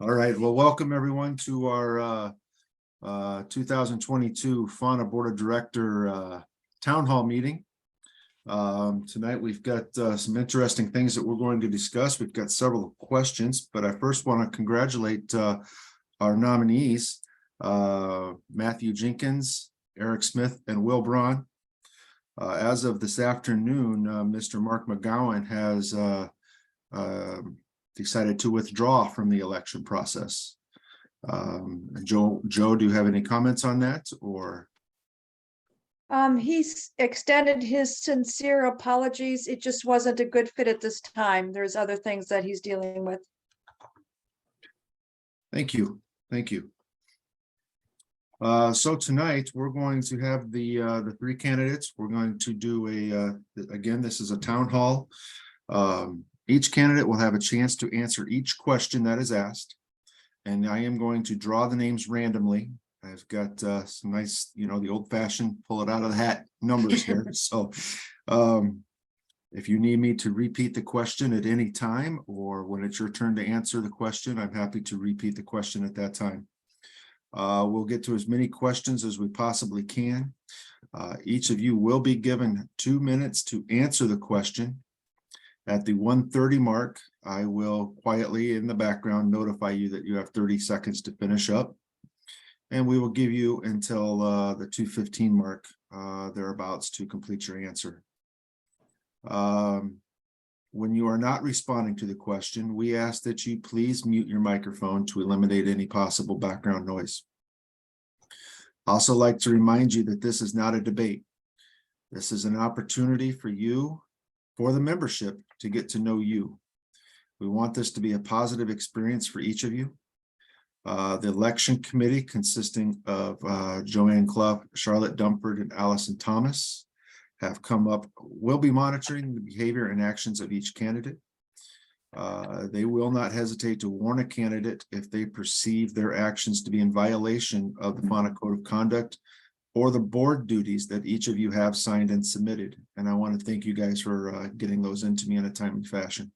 All right, well, welcome everyone to our 2022 FHANA Board of Director Town Hall meeting. Tonight we've got some interesting things that we're going to discuss. We've got several questions, but I first want to congratulate our nominees, Matthew Jenkins, Eric Smith, and Will Braun. As of this afternoon, Mr. Mark McGowan has decided to withdraw from the election process. Joe, do you have any comments on that, or? He's extended his sincere apologies. It just wasn't a good fit at this time. There's other things that he's dealing with. Thank you. Thank you. So tonight we're going to have the three candidates. We're going to do again, this is a town hall. Each candidate will have a chance to answer each question that is asked. And I am going to draw the names randomly. I've got some nice, the old fashioned pull it out of the hat numbers here. So if you need me to repeat the question at any time, or when it's your turn to answer the question, I'm happy to repeat the question at that time. We'll get to as many questions as we possibly can. Each of you will be given 2 minutes to answer the question. At the 1:30 mark, I will quietly in the background notify you that you have 30 seconds to finish up. And we will give you until the 2:15 mark, thereabouts, to complete your answer. When you are not responding to the question, we ask that you please mute your microphone to eliminate any possible background noise. I also like to remind you that this is not a debate. This is an opportunity for you, for the membership, to get to know you. We want this to be a positive experience for each of you. The election committee, consisting of Joanne Clough, Charlotte Dumford, and Allison Thomas, have come up, will be monitoring the behavior and actions of each candidate. They will not hesitate to warn a candidate if they perceive their actions to be in violation of the FHANA Code of Conduct or the board duties that each of you have signed and submitted. And I want to thank you guys for getting those into me in a timely fashion.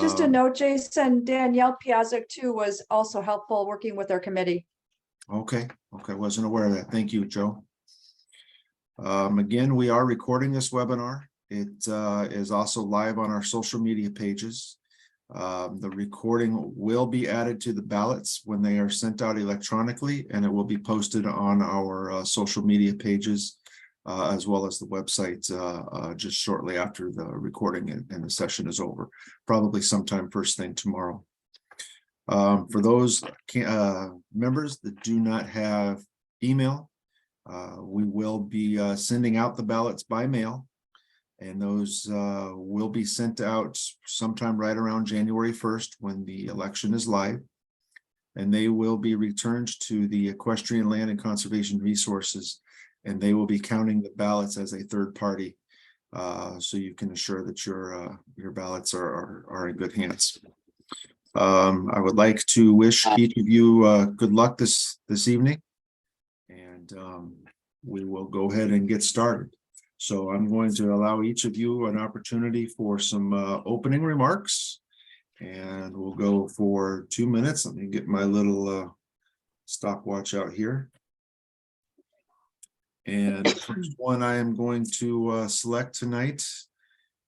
Just a note, Jason, Danielle Piazzik too was also helpful working with our committee. Okay, wasn't aware of that. Thank you, Joe. Again, we are recording this webinar. It is also live on our social media pages. The recording will be added to the ballots when they are sent out electronically, and it will be posted on our social media pages as well as the website just shortly after the recording and the session is over, probably sometime first thing tomorrow. For those members that do not have email, we will be sending out the ballots by mail. And those will be sent out sometime right around January 1st when the election is live. And they will be returned to the Equestrian Land and Conservation Resources, and they will be counting the ballots as a third party. So you can assure that your ballots are in good hands. I would like to wish each of you good luck this evening. And we will go ahead and get started. So I'm going to allow each of you an opportunity for some opening remarks, and we'll go for 2 minutes. Let me get my little stopwatch out here. And the first one I am going to select tonight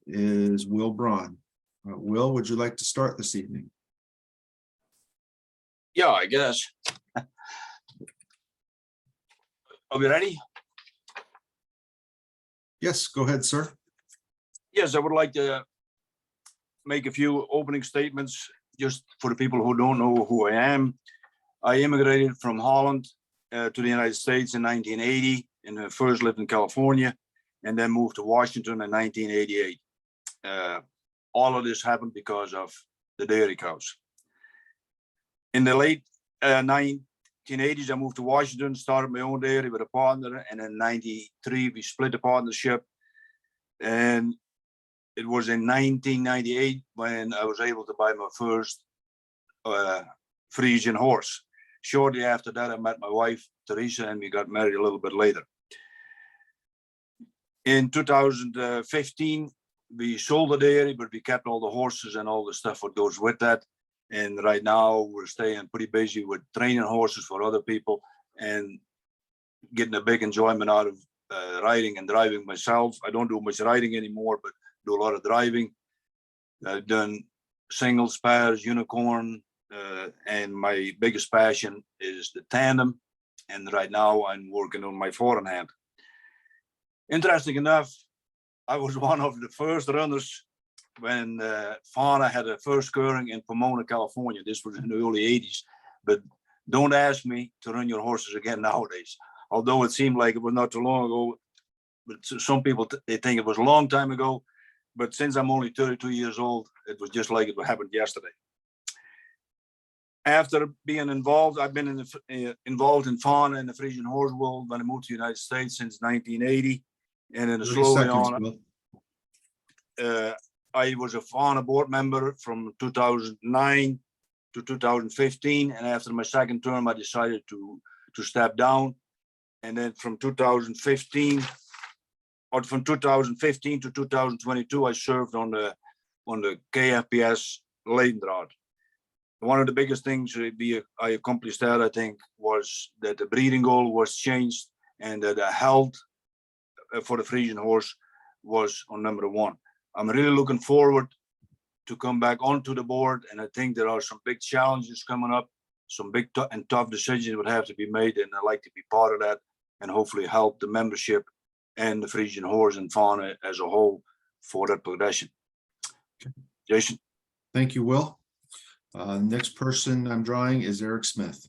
is Will Braun. Will, would you like to start this evening? Yeah, I guess. Are we ready? Yes, go ahead, sir. Yes, I would like to make a few opening statements just for the people who don't know who I am. I immigrated from Holland to the United States in 1980 and first lived in California and then moved to Washington in 1988. All of this happened because of the dairy cows. In the late 1980s, I moved to Washington, started my own dairy with a partner, and in 93 we split the partnership. And it was in 1998 when I was able to buy my first Frisian horse. Shortly after that, I met my wife, Teresa, and we got married a little bit later. In 2015, we sold the dairy, but we kept all the horses and all the stuff that goes with that. And right now we're staying pretty busy with training horses for other people and getting a big enjoyment out of riding and driving myself. I don't do much riding anymore, but do a lot of driving. I've done singles, pairs, unicorn, and my biggest passion is the tandem. And right now I'm working on my 4.5. Interesting enough, I was one of the first runners when FHANA had a first scouring in Pomona, California. This was in the early 80s, but don't ask me to run your horses again nowadays. Although it seemed like it was not too long ago, but some people, they think it was a long time ago, but since I'm only 32 years old, it was just like it happened yesterday. After being involved, I've been involved in FHANA and the Frisian horse world when I moved to the United States since 1980. And then 30 slowly seconds, on, Will. I was a FHANA board member from 2009 to 2015. And after my second term, I decided to step down. And then from 2015 to 2022, I served on the KFPS Leidendraad. One of the biggest things I accomplished that, I think, was that the breeding goal was changed and that the health for the Frisian horse was on number 1. I'm really looking forward to come back onto the board, and I think there are some big challenges coming up, some big and tough decisions would have to be made, and I'd like to be part of that and hopefully help the membership and the Frisian horse and FHANA as a whole for that progression. Jason. Thank you, Will. Next person I'm drawing is Eric Smith.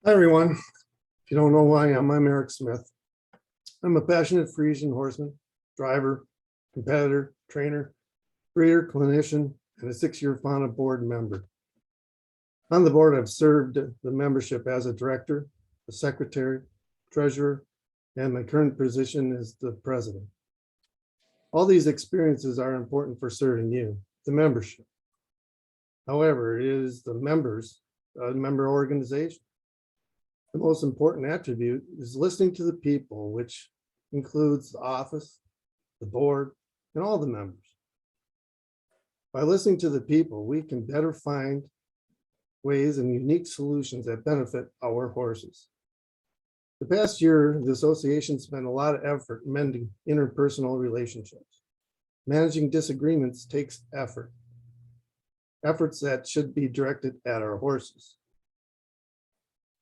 Hi, everyone. If you don't know who I am, I'm Eric Smith. I'm a passionate Frisian horseman, driver, competitor, trainer, breeder, clinician, and a 6-year FHANA board member. On the board, I've served the membership as a director, a secretary, treasurer, and my current position is the president. All these experiences are important for serving you, the membership. However, it is the members, member organization. The most important attribute is listening to the people, which includes the office, the board, and all the members. By listening to the people, we can better find ways and unique solutions that benefit our horses. The past year, the association spent a lot of effort mending interpersonal relationships. Managing disagreements takes effort. Efforts that should be directed at our horses.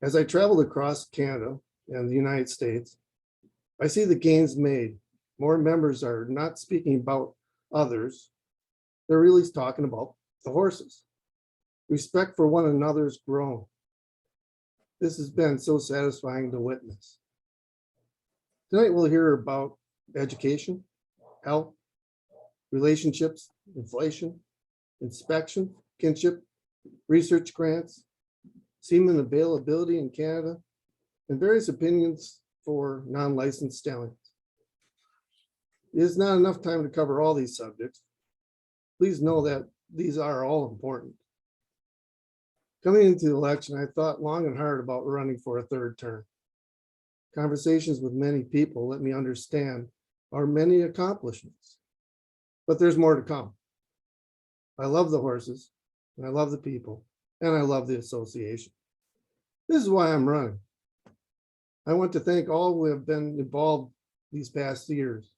As I traveled across Canada and the United States, I see the gains made. More members are not speaking about others. They're really talking about the horses. Respect for one another has grown. This has been so satisfying to witness. Tonight we'll hear about education, health, relationships, inflation, inspection, kinship, research grants, semen availability in Canada, and various opinions for non-licensed stallions. It is not enough time to cover all these subjects. Please know that these are all important. Coming into the election, I thought long and hard about running for a 3rd term. Conversations with many people let me understand our many accomplishments, but there's more to come. I love the horses, and I love the people, and I love the association. This is why I'm running. I want to thank all who have been involved these past years.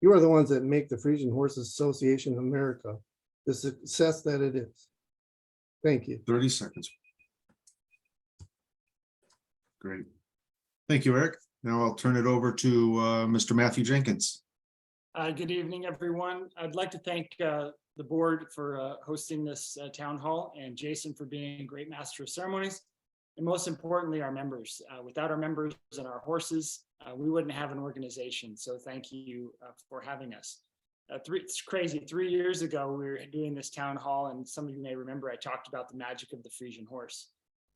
You are the ones that make the Frisian Horses Association of America the success that it is. Thank you. 30 seconds. Great. Thank you, Eric. Now I'll turn it over to Mr. Matthew Jenkins. Good evening, everyone. I'd like to thank the board for hosting this town hall and Jason for being a great master of ceremonies. And most importantly, our members. Without our members and our horses, we wouldn't have an organization. So thank you for having us. It's crazy. 3 years ago, we were doing this town hall, and some of you may remember I talked about the magic of the Frisian horse.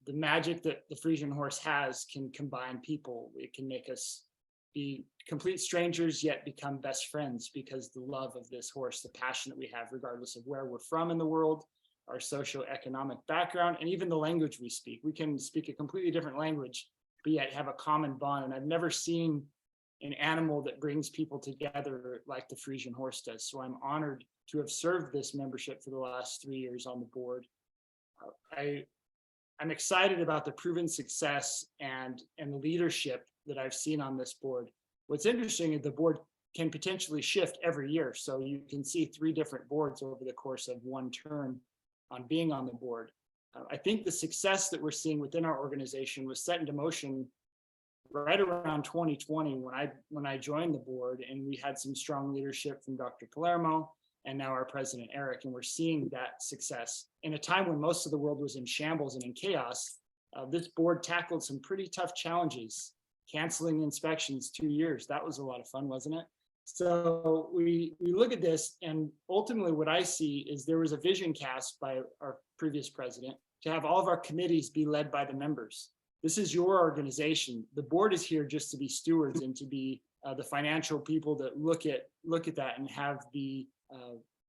The magic that the Frisian horse has can combine people. It can make us be complete strangers, yet become best friends because the love of this horse, the passion that we have, regardless of where we're from in the world, our socioeconomic background, and even the language we speak. We can speak a completely different language, but yet have a common bond. And I've never seen an animal that brings people together like the Frisian horse does. So I'm honored to have served this membership for the last 3 years on the board. I'm excited about the proven success and the leadership that I've seen on this board. What's interesting is the board can potentially shift every year. So you can see 3 different boards over the course of one term on being on the board. I think the success that we're seeing within our organization was set into motion right around 2020 when I joined the board, and we had some strong leadership from Dr. Palermo and now our president, Eric, and we're seeing that success. In a time when most of the world was in shambles and in chaos, this board tackled some pretty tough challenges, canceling inspections 2 years. That was a lot of fun, wasn't it? So we look at this, and ultimately what I see is there was a vision cast by our previous president to have all of our committees be led by the members. This is your organization. The board is here just to be stewards and to be the financial people that look at that and have the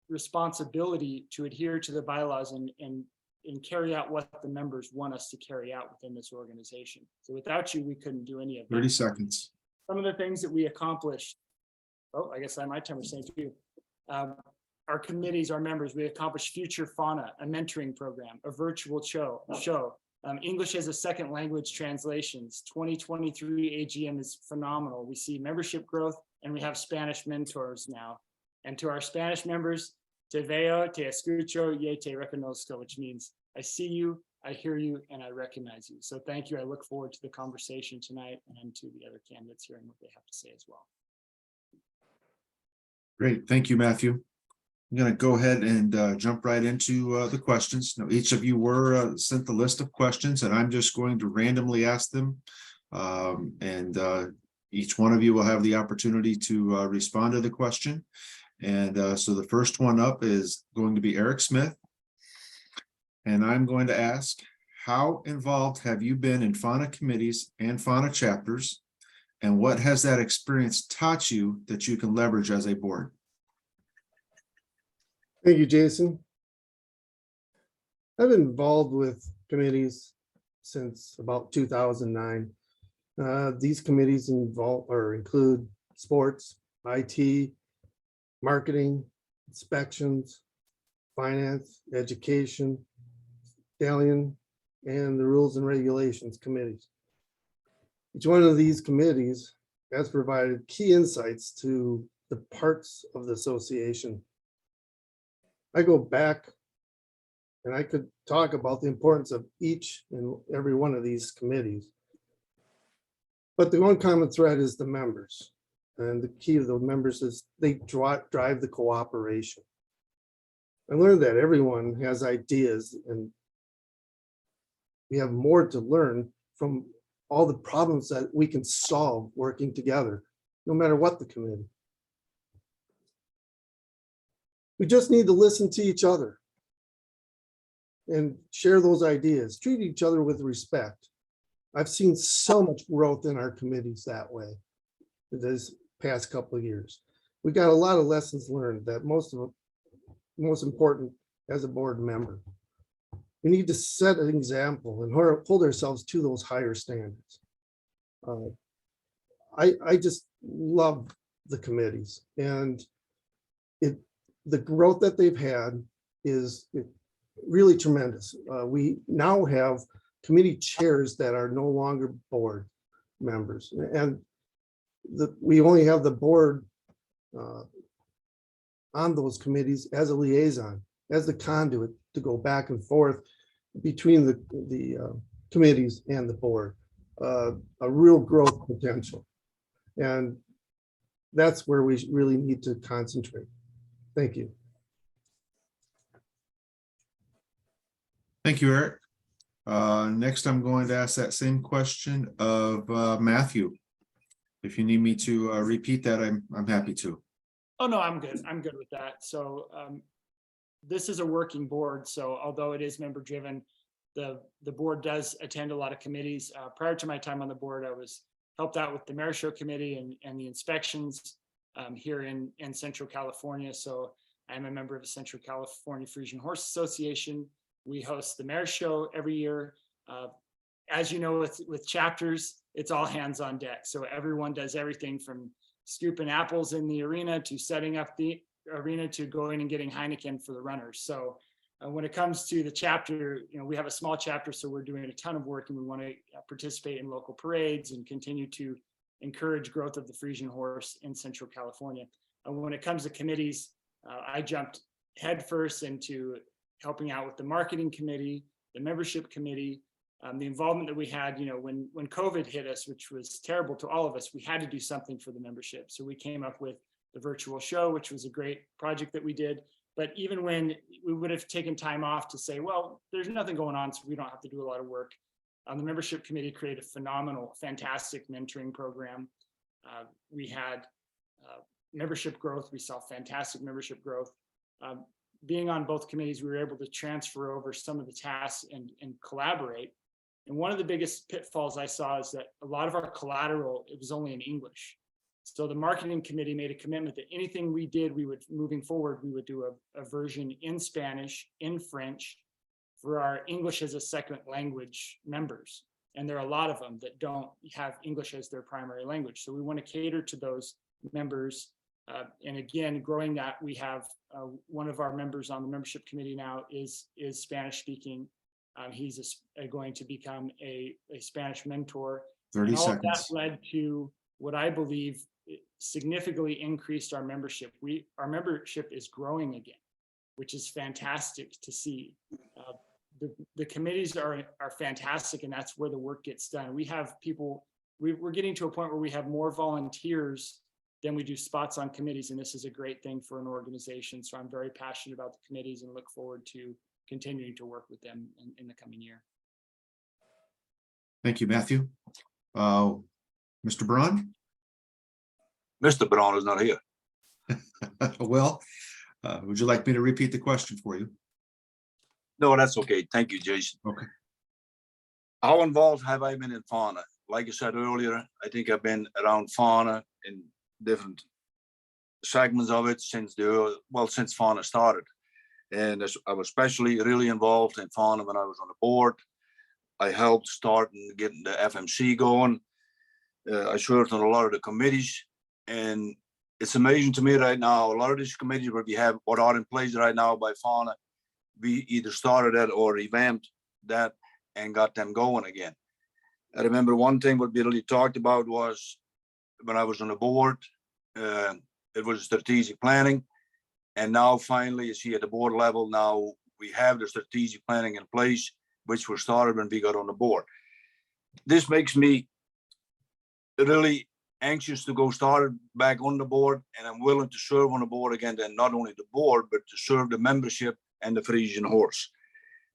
responsibility to adhere to the bylaws and carry out what the members want us to carry out within this organization. So without you, we couldn't do any of that. 30 seconds. Some of the things that we accomplished. Oh, I guess my time was saying to you. Our committees, our members, we accomplished Future FHANA, a mentoring program, a virtual show, English as a second language translations. 2023 AGM is phenomenal. We see membership growth, and we have Spanish mentors now. And to our Spanish members, te veo, te escucho, y te reconozco, which means I see you, I hear you, and I recognize you. So thank you. I look forward to the conversation tonight and to the other candidates hearing what they have to say as well. Great. Thank you, Matthew. I'm going to go ahead and jump right into the questions. Now, each of you were sent the list of questions, and I'm just going to randomly ask them. Each one of you will have the opportunity to respond to the question. And so the first one up is going to be Eric Smith. And I'm going to ask, how involved have you been in FHANA committees and FHANA chapters? And what has that experience taught you that you can leverage as a board? Thank you, Jason. I've been involved with committees since about 2009. These committees include sports, IT, marketing, inspections, finance, education, stallion, and the rules and regulations committees. Each one of these committees has provided key insights to the parts of the association. I go back and I could talk about the importance of each and every one of these committees. But the one common thread is the members. And the key of the members is they drive the cooperation. I learned that everyone has ideas, and we have more to learn from all the problems that we can solve working together, no matter what the committee. We just need to listen to each other and share those ideas, treat each other with respect. I've seen so much growth in our committees that way this past couple of years. We got a lot of lessons learned that most important as a board member. We need to set an example and hold ourselves to those higher standards. I just love the committees, and the growth that they've had is really tremendous. We now have committee chairs that are no longer board members, and we only have the board on those committees as a liaison, as the conduit to go back and forth between the committees and the board. A real growth potential, and that's where we really need to concentrate. Thank you. Thank you, Eric. Next, I'm going to ask that same question of Matthew. If you need me to repeat that, I'm happy to. Oh, no, I'm good. I'm good with that. So this is a working board. So although it is member driven, the board does attend a lot of committees. Prior to my time on the board, I was helped out with the Mayor Show Committee and the inspections here in Central California. So I'm a member of the Central California Frisian Horse Association. We host the Mayor Show every year. As you know, with chapters, it's all hands on deck. So everyone does everything from scooping apples in the arena to setting up the arena to going and getting Heineken for the runners. So when it comes to the chapter, we have a small chapter, so we're doing a ton of work, and we want to participate in local parades and continue to encourage growth of the Frisian horse in Central California. And when it comes to committees, I jumped headfirst into helping out with the marketing committee, the membership committee, the involvement that we had, when COVID hit us, which was terrible to all of us, we had to do something for the membership. So we came up with the virtual show, which was a great project that we did. But even when we would have taken time off to say, well, there's nothing going on, so we don't have to do a lot of work. The membership committee created a phenomenal, fantastic mentoring program. We had membership growth. We saw fantastic membership growth. Being on both committees, we were able to transfer over some of the tasks and collaborate. And one of the biggest pitfalls I saw is that a lot of our collateral, it was only in English. So the marketing committee made a commitment that anything we did, moving forward, we would do a version in Spanish, in French, for our English as a second language members. And there are a lot of them that don't have English as their primary language. So we want to cater to those members. And again, growing that, we have one of our members on the membership committee now is Spanish speaking. He's going to become a Spanish mentor. 30 and all seconds. of that led to what I believe significantly increased our membership. Our membership is growing again, which is fantastic to see. The committees are fantastic, and that's where the work gets done. We have people, we're getting to a point where we have more volunteers than we do spots on committees, and this is a great thing for an organization. So I'm very passionate about the committees and look forward to continuing to work with them in the coming year. Thank you, Matthew. Mr. Braun? Mr. Brown is not here. Well, would you like me to repeat the question for you? No, that's okay. Thank you, Jason. Okay. How involved have I been in FHANA? Like I said earlier, I think I've been around FHANA in different segments of it since FHANA started. And I was especially really involved in FHANA when I was on the board. I helped start and getting the FMC going. I served on a lot of the committees, and it's amazing to me right now, a lot of these committees what are in place right now by FHANA, we either started that or revamped that and got them going again. I remember one thing what we really talked about was when I was on the board, it was strategic planning. And now finally, you see at the board level, now we have the strategic planning in place, which was started when we got on the board. This makes me really anxious to go start back on the board, and I'm willing to serve on the board again, and not only the board, but to serve the membership and the Frisian horse.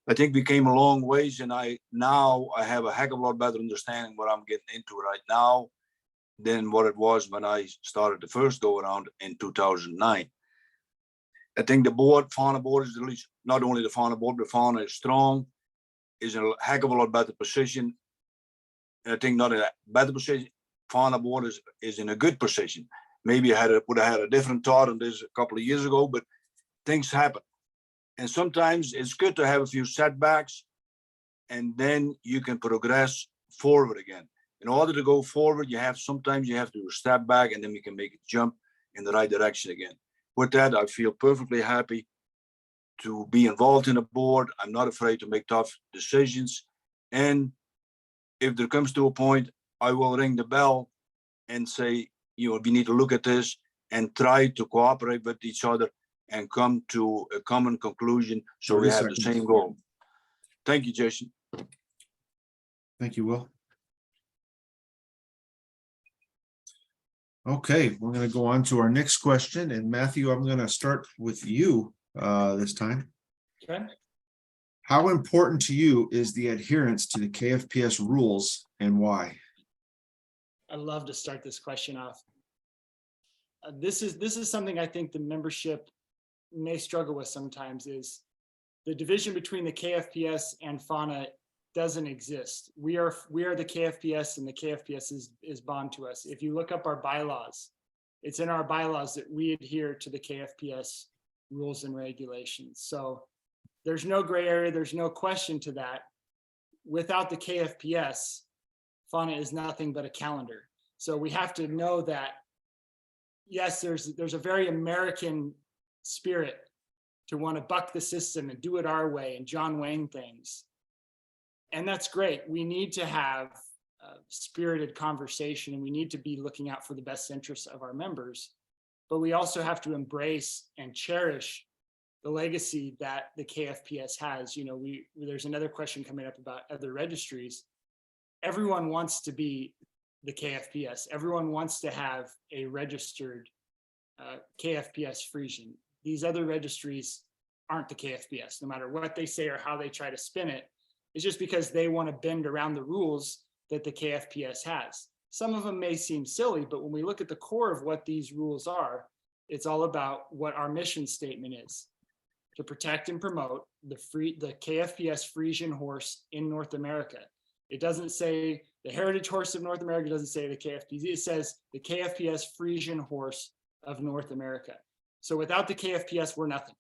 I think we came a long ways, and I have a heck of a lot better understanding what I'm getting into right now than what it was when I started the first go around in 2009. I think the board, FHANA board, is at least not only the FHANA board, but FHANA is strong, is in a heck of a lot better position. And I think not in a better position. FHANA board is in a good position. Maybe I would have had a different thought on this a couple of years ago, but things happen. And sometimes it's good to have a few setbacks, and then you can progress forward again. In order to go forward, sometimes you have to step back, and then we can make a jump in the right direction again. With that, I feel perfectly happy to be involved in a board. I'm not afraid to make tough decisions. And if there comes to a point, I will ring the bell and say, we need to look at this and try to cooperate with each other and come to a common conclusion so we have the same goal. Thank you, Jason. Thank you, Will. Okay, we're going to go on to our next question. And Matthew, I'm going to start with you this time. Okay. How important to you is the adherence to the KFPS rules, and why? I'd love to start this question off. This is something I think the membership may struggle with sometimes, is the division between the KFPS and FHANA doesn't exist. We are the KFPS, and the KFPS is bond to us. If you look up our bylaws, it's in our bylaws that we adhere to the KFPS rules and regulations. So there's no gray area. There's no question to that. Without the KFPS, FHANA is nothing but a calendar. So we have to know that, yes, there's a very American spirit to want to buck the system and do it our way and John Wayne things. And that's great. We need to have a spirited conversation, and we need to be looking out for the best interests of our members. But we also have to embrace and cherish the legacy that the KFPS has. You know, there's another question coming up about other registries. Everyone wants to be the KFPS. Everyone wants to have a registered KFPS Frisian. These other registries aren't the KFPS, no matter what they say or how they try to spin it. It's just because they want to bend around the rules that the KFPS has. Some of them may seem silly, but when we look at the core of what these rules are, it's all about what our mission statement is: to protect and promote the KFPS Frisian horse in North America. It doesn't say the heritage horse of North America, it doesn't say the KFPS, it says the KFPS Frisian horse of North America. So without the KFPS, we're nothing.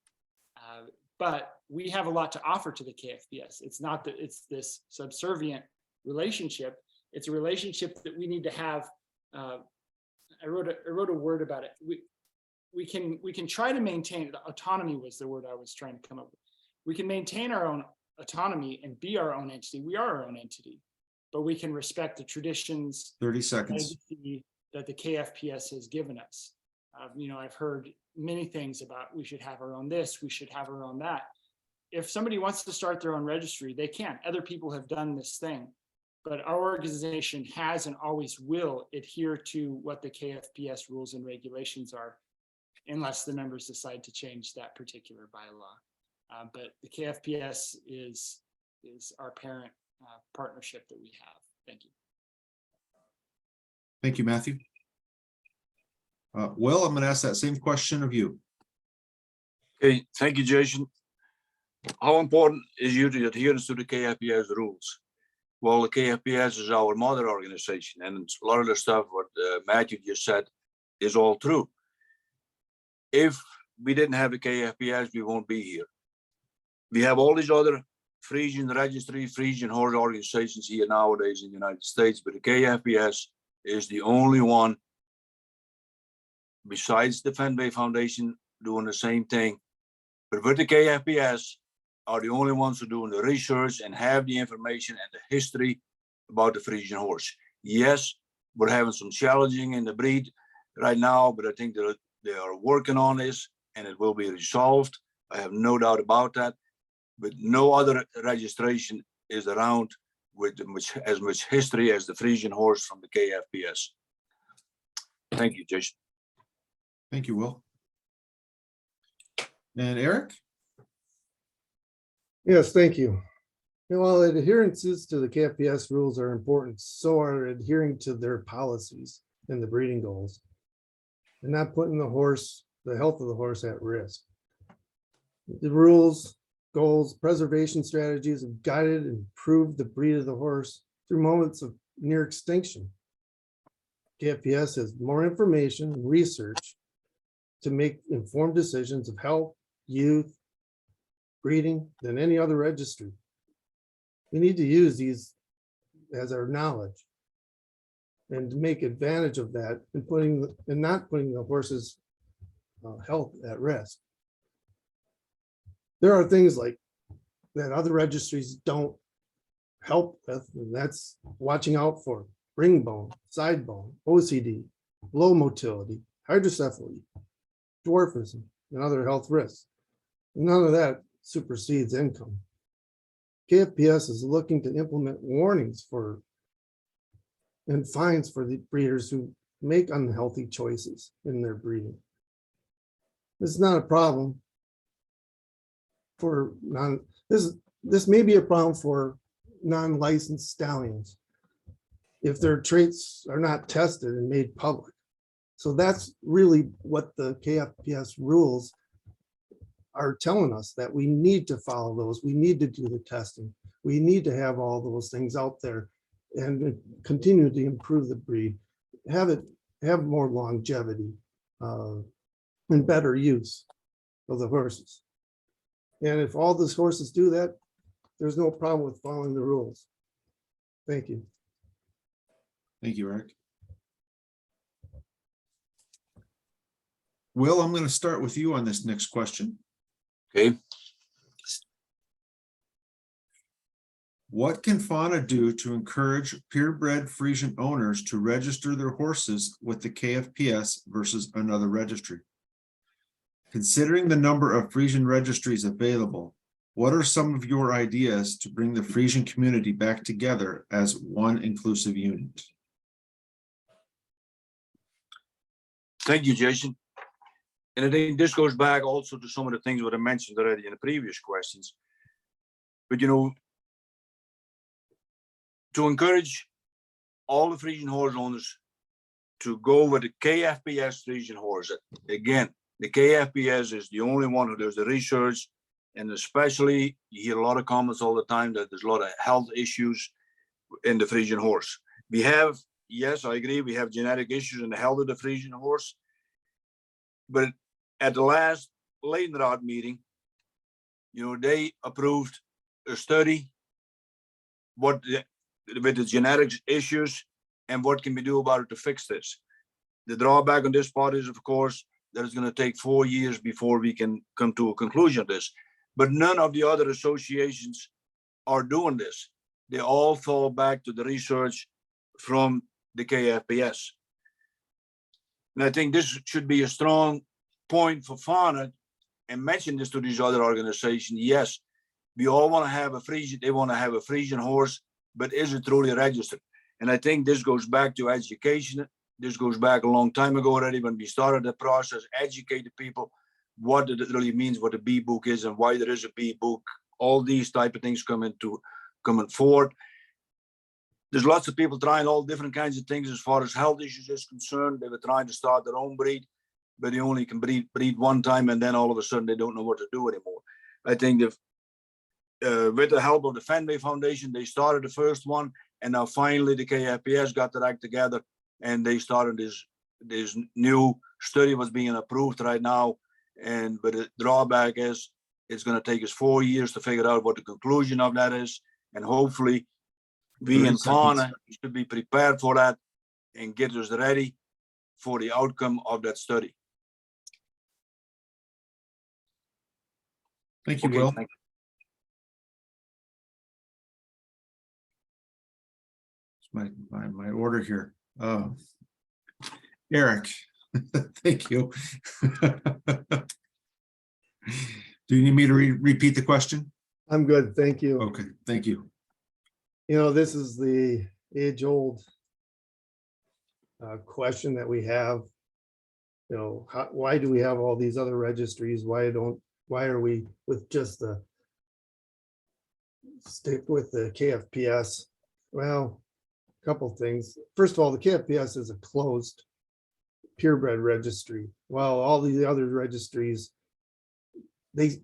But we have a lot to offer to the KFPS. It's not that it's this subservient relationship. It's a relationship that we need to have. I wrote a word about it. We can try to maintain, autonomy was the word I was trying to come up with. We can maintain our own autonomy and be our own entity. We are our own entity, but we can respect the traditions 30 seconds. that the KFPS has given us. You know, I've heard many things about we should have our own this, we should have our own that. If somebody wants to start their own registry, they can. Other people have done this thing, but our organization has and always will adhere to what the KFPS rules and regulations are, unless the members decide to change that particular bylaw. But the KFPS is our parent partnership that we have. Thank you. Thank you, Matthew. Will, I'm going to ask that same question of you. Okay, thank you, Jason. How important is your adherence to the KFPS rules? Well, the KFPS is our mother organization, and a lot of the stuff what Matthew just said is all true. If we didn't have the KFPS, we won't be here. We have all these other Frisian registry, Frisian horse organizations here nowadays in the United States, but the KFPS is the only one, besides the Fenway Foundation, doing the same thing. But with the KFPS are the only ones who are doing the research and have the information and the history about the Frisian horse. Yes, we're having some challenging in the breed right now, but I think they are working on this and it will be resolved. I have no doubt about that. But no other registration is around with as much history as the Frisian horse from the KFPS. Thank you, Jason. Thank you, Will. And Eric? Yes, thank you. While adherences to the KFPS rules are important, so are adhering to their policies and the breeding goals, and not putting the health of the horse at risk. The rules, goals, preservation strategies have guided and improved the breed of the horse through moments of near extinction. KFPS has more information and research to make informed decisions of health, youth, breeding than any other registry. We need to use these as our knowledge and to make advantage of that and not putting the horse's health at risk. There are things like that other registries don't help with, and that's watching out for ring bone, side bone, OCD, low motility, hydrocephaly, dwarfism, and other health risks. None of that supersedes income. KFPS is looking to implement warnings and fines for the breeders who make unhealthy choices in their breeding. This is not a problem for this may be a problem for non-licensed stallions if their traits are not tested and made public. So that's really what the KFPS rules are telling us, that we need to follow those. We need to do the testing. We need to have all those things out there and continue to improve the breed, have more longevity and better use of the horses. And if all these horses do that, there's no problem with following the rules. Thank you. Thank you, Eric. Will, I'm going to start with you on this next question. Okay, What can FHANA do to encourage purebred Frisian owners to register their horses with the KFPS versus another registry? Considering the number of Frisian registries available, what are some of your ideas to bring the Frisian community back together as one inclusive unit? thank you, Jason. And I think this goes back also to some of the things that I mentioned already in the previous questions. But you know, to encourage all the Frisian horse owners to go with the KFPS Frisian horse. Again, the KFPS is the only one who does the research, and especially you hear a lot of comments all the time that there's a lot of health issues in the Frisian horse. We have, yes, I agree, we have genetic issues in the health of the Frisian horse. But at the last Leidenraad meeting, you know, they approved a study with the genetics issues and what can we do about it to fix this. The drawback on this part is, of course, that it's going to take 4 years before we can come to a conclusion of this. But none of the other associations are doing this. They all fall back to the research from the KFPS. And I think this should be a strong point for FHANA and mention this to these other organizations. Yes, we all want to have a Frisian, they want to have a Frisian horse, but is it truly registered? And I think this goes back to education. This goes back a long time ago already when we started the process, educate the people what it really means, what a B book is and why there is a B book. All these type of things coming forward. There's lots of people trying all different kinds of things as far as health issues is concerned. They were trying to start their own breed, but they only can breed one time, and then all of a sudden they don't know what to do anymore. I think with the help of the Fenway Foundation, they started the first one, and now finally the KFPS got their act together, and they started this new study was being approved right now. But the drawback is it's going to take us 4 years to figure out what the conclusion of that is, and hopefully we in FHANA should be prepared for that and get us ready for the outcome of that study. Thank you, Okay, Will. thank My order here. Eric, thank you. Do you need me to repeat the question? I'm good, thank you. Okay, thank you. You know, this is the age-old question that we have. You know, why do we have all these other registries? Why are we with just stick with the KFPS? Well, a couple things. First of all, the KFPS is a closed purebred registry, while all the other registries, they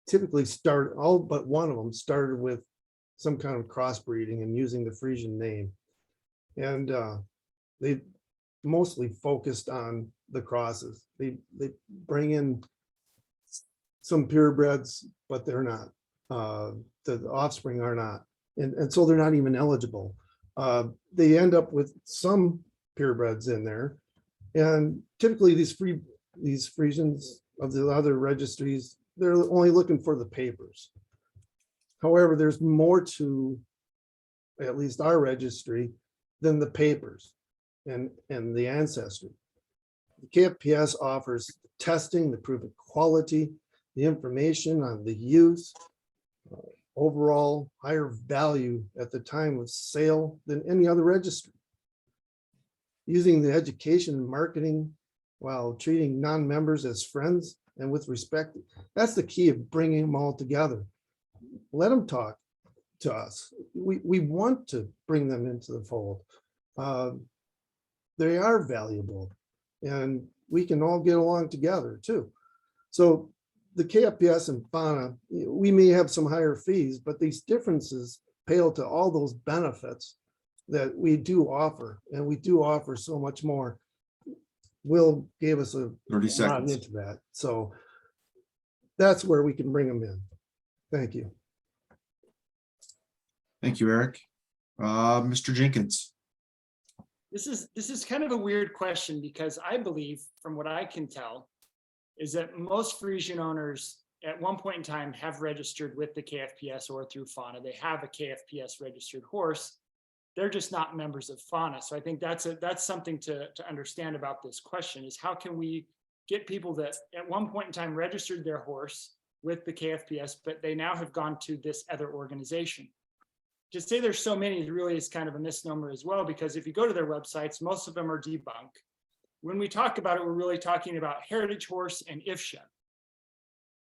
typically start, all but one of them started with some kind of crossbreeding and using the Frisian name. And they mostly focused on the crosses. They bring in some purebreds, but they're not. The offspring are not. And so they're not even eligible. They end up with some purebreds in there. And typically these Frisians of the other registries, they're only looking for the papers. However, there's more to at least our registry than the papers and the ancestry. The KFPS offers testing, the proof of quality, the information on the use, overall higher value at the time of sale than any other registry. Using the education and marketing while treating non-members as friends and with respect. That's the key of bringing them all together. Let them talk to us. We want to bring them into the fold. They are valuable and we can all get along together too. So the KFPS and FHANA, we may have some higher fees, but these differences pale to all those benefits that we do offer, and we do offer so much more. Will gave us a 30 lot seconds. into that. So that's where we can bring them in. Thank you. Thank you, Eric. Mr. Jenkins. This is kind of a weird question because I believe, from what I can tell, is that most Frisian owners at one point in time have registered with the KFPS or through FHANA. They have a KFPS registered horse. They're just not members of FHANA. So I think that's something to understand about this question, is how can we get people that at one point in time registered their horse with the KFPS, but they now have gone to this other organization. To say there's so many really is kind of a misnomer as well, because if you go to their websites, most of them are debunked. When we talk about it, we're really talking about Heritage Horse and IFSHA.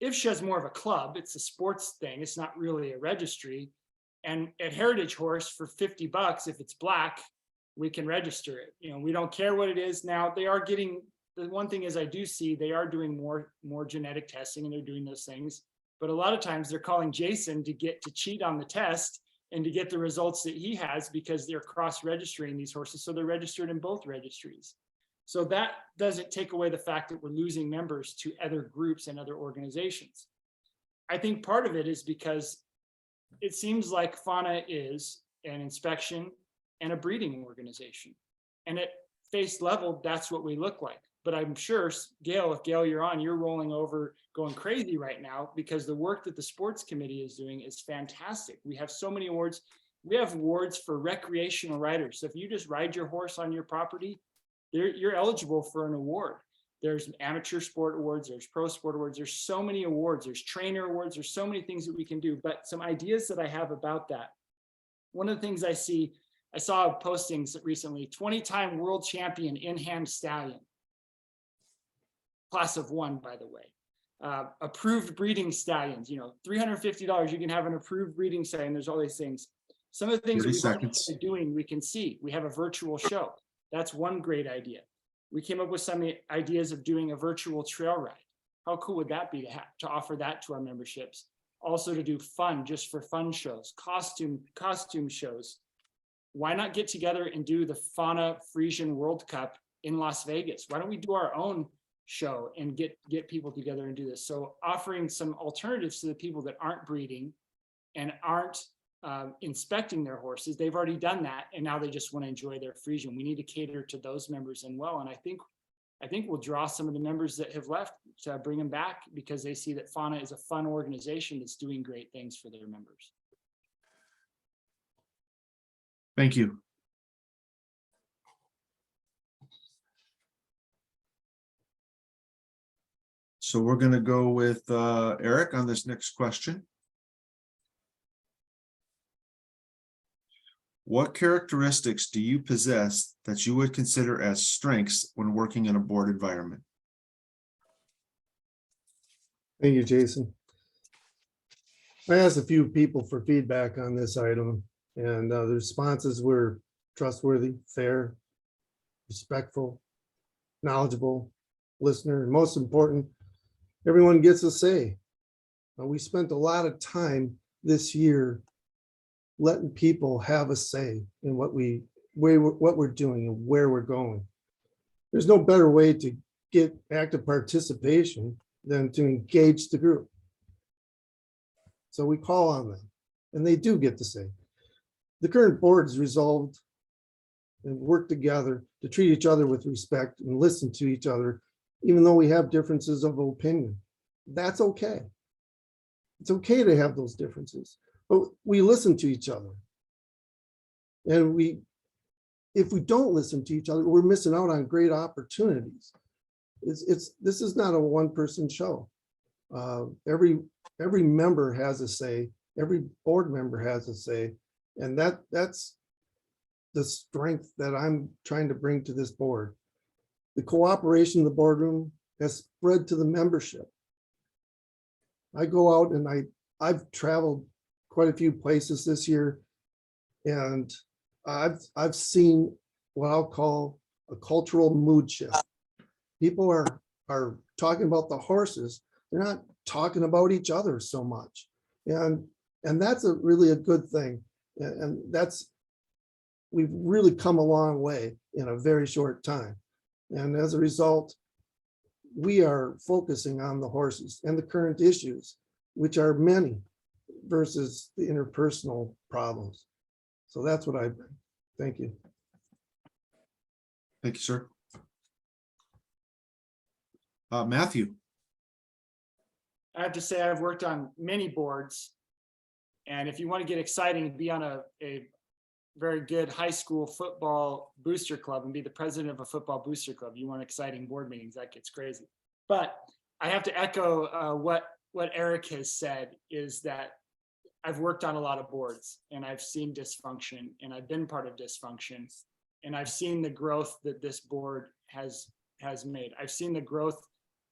IFSHA is more of a club. It's a sports thing. It's not really a registry. And at Heritage Horse, for $50, if it's black, we can register it. You know, we don't care what it is. Now they are getting, the one thing is I do see they are doing more genetic testing, and they're doing those things. But a lot of times they're calling Jason to cheat on the test and to get the results that he has, because they're cross-registering these horses. So they're registered in both registries. So that doesn't take away the fact that we're losing members to other groups and other organizations. I think part of it is because it seems like FHANA is an inspection and a breeding organization. And at face level, that's what we look like. But I'm sure, Gail, if Gail, you're on, you're rolling over, going crazy right now, because the work that the sports committee is doing is fantastic. We have so many awards. We have awards for recreational riders. So if you just ride your horse on your property, you're eligible for an award. There's amateur sport awards, there's pro sport awards, there's so many awards, there's trainer awards, there's so many things that we can do. But some ideas that I have about that. One of the things I saw postings recently, 20-time world champion in-hand stallion. Class of 1, by the way. Approved breeding stallions, you know, $350, you can have an approved breeding stallion. There's all these things. Some of the things that we've already started doing, we can see. We have a virtual show. That's one great idea. We came up with some ideas of doing a virtual trail ride. How cool would that be to offer that to our memberships? Also to do fun, just for fun shows, costume shows. Why not get together and do the FHANA Frisian World Cup in Las Vegas? Why don't we do our own show and get people together and do this? So offering some alternatives to the people that aren't breeding and aren't inspecting their horses. They've already done that, and now they just want to enjoy their Frisian. We need to cater to those members and well, and I think we'll draw some of the members that have left to bring them back, because they see that FHANA is a fun organization that's doing great things for their members. Thank you. So we're going to go with Eric on this next question. What characteristics do you possess that you would consider as strengths when working in a board environment? Thank you, Jason. I asked a few people for feedback on this item, and the responses were trustworthy, fair, respectful, knowledgeable, listener, and most important, everyone gets a say. We spent a lot of time this year letting people have a say in what we're doing and where we're going. There's no better way to get active participation than to engage the group. So we call on them, and they do get to say. The current board is resolved and work together to treat each other with respect and listen to each other, even though we have differences of opinion. That's okay. It's okay to have those differences, but we listen to each other. And if we don't listen to each other, we're missing out on great opportunities. This is not a one-person show. Every member has a say. Every board member has a say, and that's the strength that I'm trying to bring to this board. The cooperation in the boardroom has spread to the membership. I go out and I've traveled quite a few places this year, and I've seen what I'll call a cultural mood shift. People are talking about the horses. They're not talking about each other so much. And that's really a good thing. And we've really come a long way in a very short time. And as a result, we are focusing on the horses and the current issues, which are many, versus the interpersonal problems. So that's what I bring. Thank you. Thank you, sir. Matthew, I have to say, I've worked on many boards. And if you want to get exciting, be on a very good high school football booster club and be the president of a football booster club. You want exciting board meetings, that gets crazy. But I have to echo what Eric has said, is that I've worked on a lot of boards and I've seen dysfunction and I've been part of dysfunction. And I've seen the growth that this board has made. I've seen the growth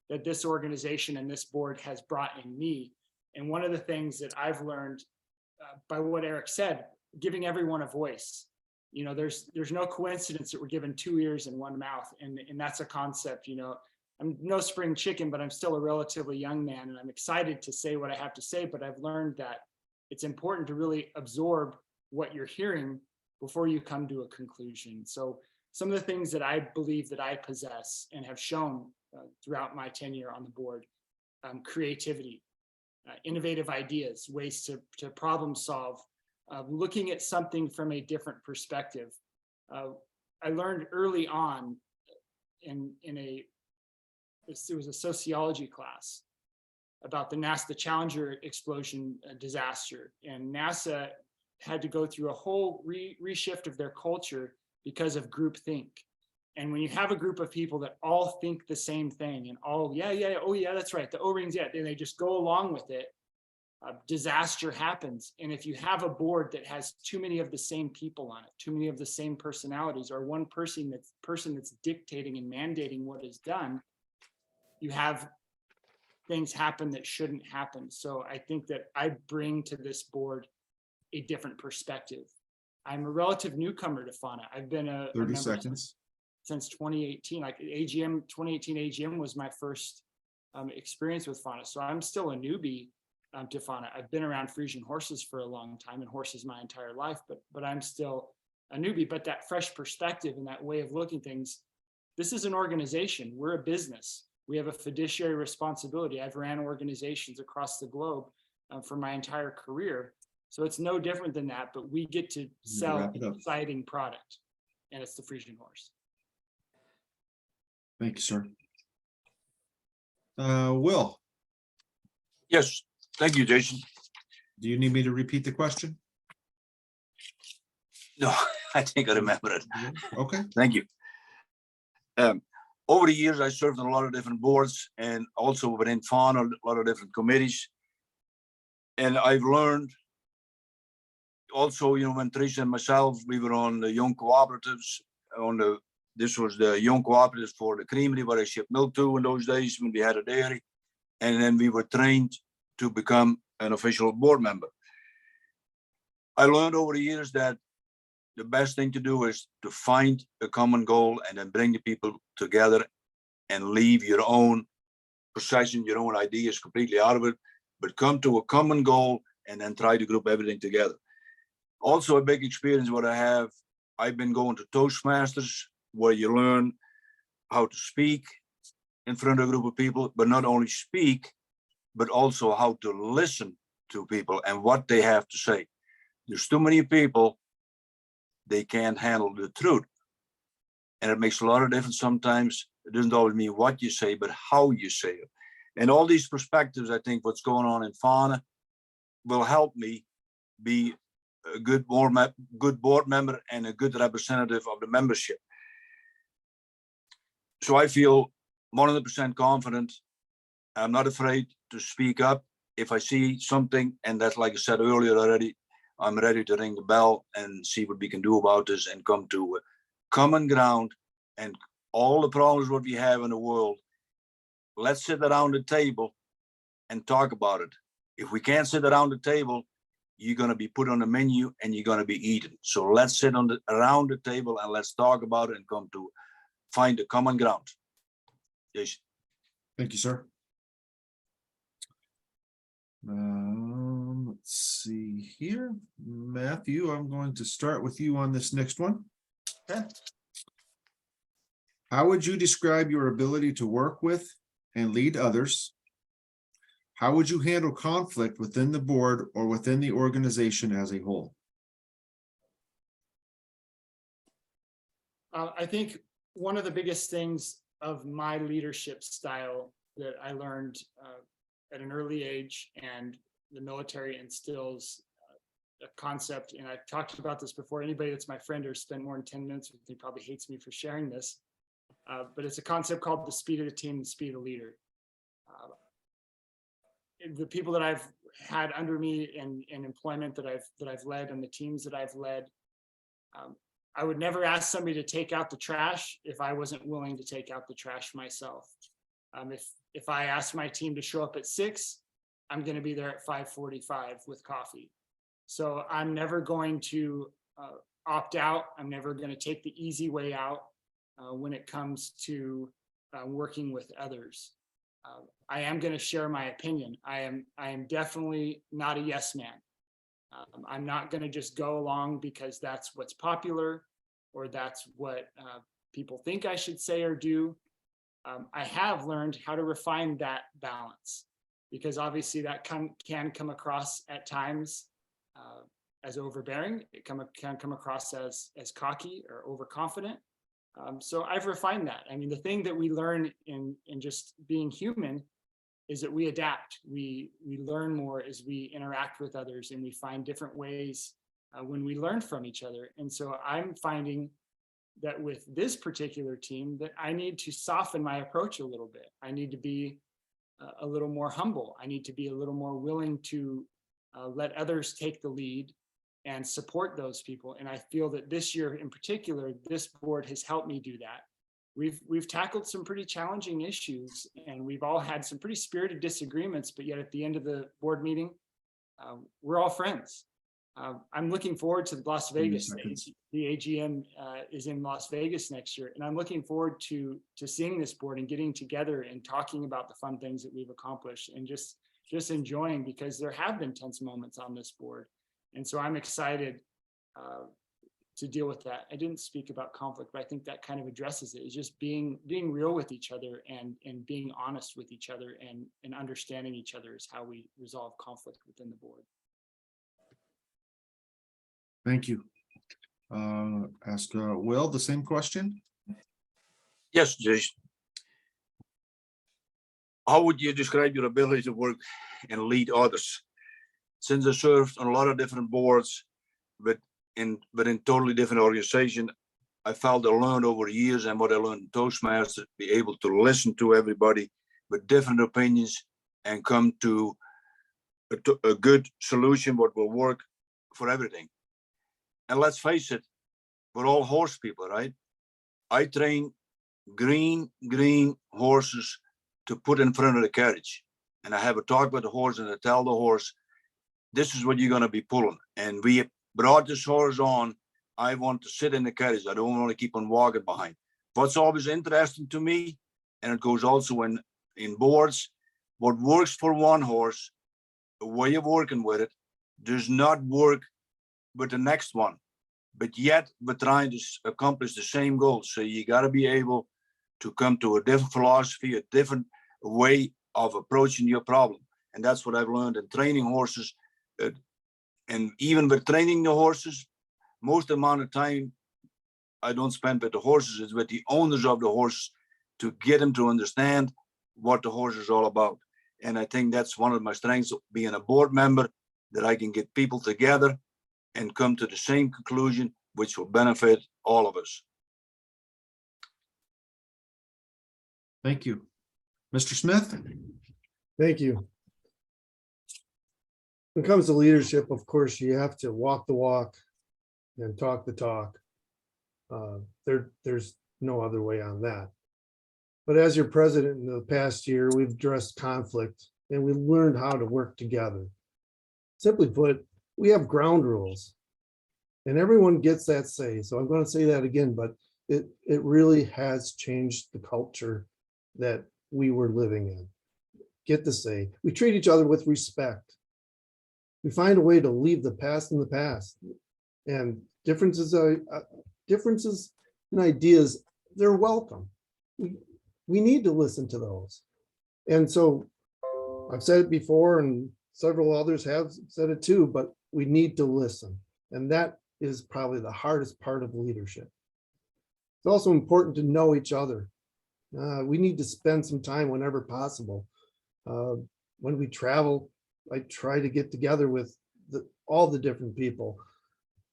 that this organization and this board has brought in me. And one of the things that I've learned by what Eric said, giving everyone a voice. You know, there's no coincidence that we're given 2 ears and 1 mouth. And that's a concept, you know. I'm no spring chicken, but I'm still a relatively young man and I'm excited to say what I have to say, but I've learned that it's important to really absorb what you're hearing before you come to a conclusion. So some of the things that I believe that I possess and have shown throughout my tenure on the board, creativity, innovative ideas, ways to problem solve, looking at something from a different perspective. I learned early on it was a sociology class about the NASA Challenger explosion disaster, and NASA had to go through a whole reshift of their culture because of groupthink. And when you have a group of people that all think the same thing and all, yeah, oh yeah, that's right, the O-rings, yeah, and they just go along with it, disaster happens. And if you have a board that has too many of the same people on it, too many of the same personalities, or one person that's dictating and mandating what is done, you have things happen that shouldn't happen. So I think that I bring to this board a different perspective. I'm a relative newcomer to FHANA. I've been a 30 member seconds. since 2018. Like AGM, 2018 AGM was my first experience with FHANA. So I'm still a newbie to FHANA. I've been around Frisian horses for a long time and horses my entire life, but I'm still a newbie. But that fresh perspective and that way of looking things, this is an organization. We're a business. We have a fiduciary responsibility. I've ran organizations across the globe for my entire career. So it's no different than that, but we get to sell wrap it an up. exciting product, and it's the Frisian horse. Thank you, sir. Will, Yes, thank you, Jason. do you need me to repeat the question? No, I think I remember it. Okay, Thank you. Over the years, I served on a lot of different boards and also within FHANA, a lot of different committees. And I've learned also, you know, when Teresa and myself, we were on the young cooperatives, this was the young cooperatives for the creamery where I shipped milk to in those days when we had a dairy. And then we were trained to become an official board member. I learned over the years that the best thing to do is to find a common goal and then bring the people together and leave your own possession, your own ideas completely out of it, but come to a common goal and then try to group everything together. Also a big experience what I have, I've been going to Toastmasters where you learn how to speak in front of a group of people, but not only speak, but also how to listen to people and what they have to say. There's too many people, they can't handle the truth. And it makes a lot of difference sometimes. It doesn't always mean what you say, but how you say it. And all these perspectives, I think what's going on in FHANA will help me be a good board member and a good representative of the membership. So I feel 100% confident. I'm not afraid to speak up if I see something, and that's like I said earlier already, I'm ready to ring the bell and see what we can do about this and come to a common ground. And all the problems what we have in the world, let's sit around the table and talk about it. If we can't sit around the table, you're going to be put on the menu and you're going to be eaten. So let's sit around the table and let's talk about it and come to find a common ground. Yes. thank you, sir. Let's see here. Matthew, I'm going to start with you on this next one. Okay. How would you describe your ability to work with and lead others? How would you handle conflict within the board or within the organization as a whole? I think one of the biggest things of my leadership style that I learned at an early age, and the military instills a concept, and I've talked about this before. Anybody that's my friend or spent more than 10 minutes with me probably hates me for sharing this, but it's a concept called the speed of the team, the speed of the leader. The people that I've had under me in employment that I've led, and the teams that I've led, I would never ask somebody to take out the trash if I wasn't willing to take out the trash myself. If I ask my team to show up at 6, I'm going to be there at 5:45 with coffee. So I'm never going to opt out. I'm never going to take the easy way out when it comes to working with others. I am going to share my opinion. I am definitely not a yes man. I'm not going to just go along because that's what's popular or that's what people think I should say or do. I have learned how to refine that balance, because obviously that can come across at times as overbearing. It can come across as cocky or overconfident. So I've refined that. I mean, the thing that we learn in just being human is that we adapt. We learn more as we interact with others, and we find different ways when we learn from each other. And so I'm finding that with this particular team that I need to soften my approach a little bit. I need to be a little more humble. I need to be a little more willing to let others take the lead and support those people. And I feel that this year in particular, this board has helped me do that. We've tackled some pretty challenging issues, and we've all had some pretty spirited disagreements, but yet at the end of the board meeting, we're all friends. I'm looking forward to Las Vegas. The AGM is in Las Vegas next year, and I'm looking forward to seeing this board and getting together and talking about the fun things that we've accomplished, and just enjoying, because there have been tense moments on this board. And so I'm excited to deal with that. I didn't speak about conflict, but I think that kind of addresses it. It's just being real with each other and being honest with each other and understanding each other is how we resolve conflict within the board. Thank you. Ask Will the same question. Yes, Jason. How would you describe your ability to work and lead others? Since I served on a lot of different boards, but in totally different organizations, I felt I learned over years, and what I learned in Toastmasters, be able to listen to everybody with different opinions and come to a good solution what will work for everything. And let's face it, we're all horse people, right? I train green horses to put in front of the carriage. And I have a talk with the horse, and I tell the horse, this is what you're going to be pulling. And we brought this horse on. I want to sit in the carriage. I don't want to keep on walking behind. What's always interesting to me, and it goes also in boards, what works for one horse, the way of working with it, does not work with the next one. But yet we're trying to accomplish the same goal. So you got to be able to come to a different philosophy, a different way of approaching your problem. And that's what I've learned in training horses. And even with training the horses, most amount of time I don't spend with the horses, is with the owners of the horse, to get them to understand what the horse is all about. And I think that's one of my strengths, being a board member, that I can get people together and come to the same conclusion, which will benefit all of us. Thank you. Mr. Smith? Thank you. When it comes to leadership, of course, you have to walk the walk and talk the talk. There's no other way on that. But as your president in the past year, we've addressed conflict and we learned how to work together. Simply put, we have ground rules and everyone gets that say. So I'm going to say that again, but it really has changed the culture that we were living in. Get to say, we treat each other with respect. We find a way to leave the past in the past, and differences in ideas, they're welcome. We need to listen to those. And so I've said it before and several others have said it too, but we need to listen. And that is probably the hardest part of leadership. It's also important to know each other. We need to spend some time whenever possible. When we travel, I try to get together with all the different people.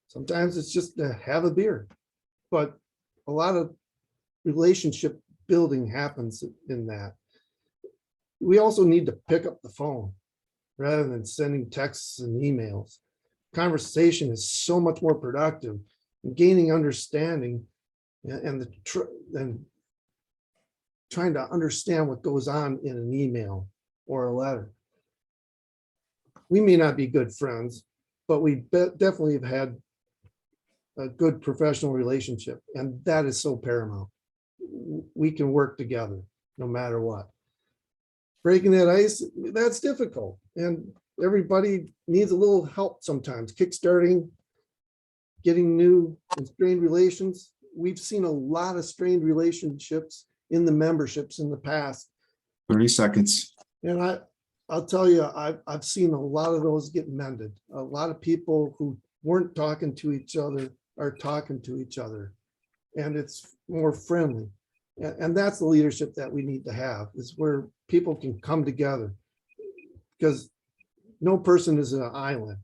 Sometimes it's just to have a beer, but a lot of relationship building happens in that. We also need to pick up the phone rather than sending texts and emails. Conversation is so much more productive in gaining understanding and trying to understand what goes on in an email or a letter. We may not be good friends, but we definitely have had a good professional relationship, and that is so paramount. We can work together no matter what. Breaking that ice, that's difficult, and everybody needs a little help sometimes. Kickstarting, getting new and strained relations. We've seen a lot of strained relationships in the memberships in the past. 30 seconds. And I'll tell you, I've seen a lot of those get mended. A lot of people who weren't talking to each other are talking to each other, and it's more friendly. And that's the leadership that we need to have, is where people can come together, because no person is an island.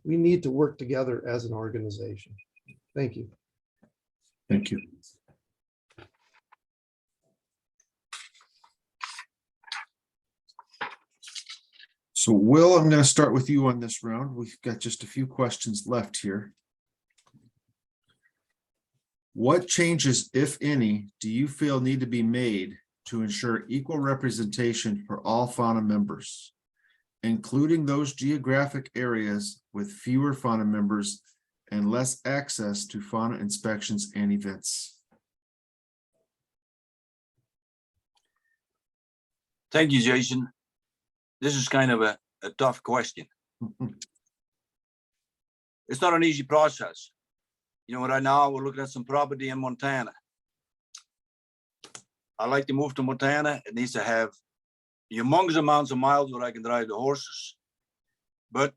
We need to work together as an organization. Thank you. Thank you. So Will, I'm going to start with you on this round. We've got just a few questions left here. What changes, if any, do you feel need to be made to ensure equal representation for all FHANA members, including those geographic areas with fewer FHANA members and less access to FHANA inspections and events? Thank you, Jason. This is kind of a tough question. It's not an easy process. You know, right now we're looking at some property in Montana. I like to move to Montana. It needs to have humongous amounts of miles where I can drive the horses. But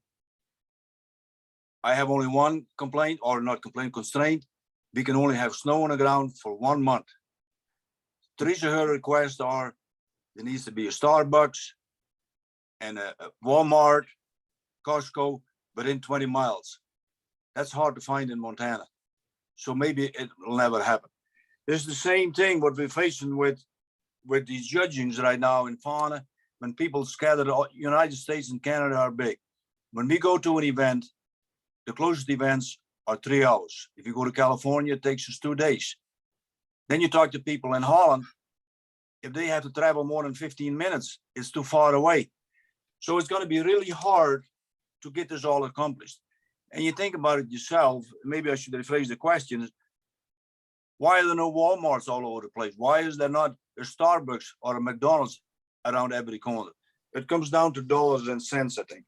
I have only one complaint, or not complaint, constraint. We can only have snow on the ground for 1 month. Teresa, her requests are, there needs to be a Starbucks and a Walmart, Costco, within 20 miles. That's hard to find in Montana. So maybe it will never happen. It's the same thing what we're facing with these judgings right now in FHANA. When people scattered, United States and Canada are big. When we go to an event, the closest events are 3 hours. If you go to California, it takes us 2 days. Then you talk to people in Holland. If they have to travel more than 15 minutes, it's too far away. So it's going to be really hard to get this all accomplished. And you think about it yourself, maybe I should rephrase the question, why are there no Walmarts all over the place? Why is there not a Starbucks or a McDonald's around every corner? It comes down to dollars and cents, I think.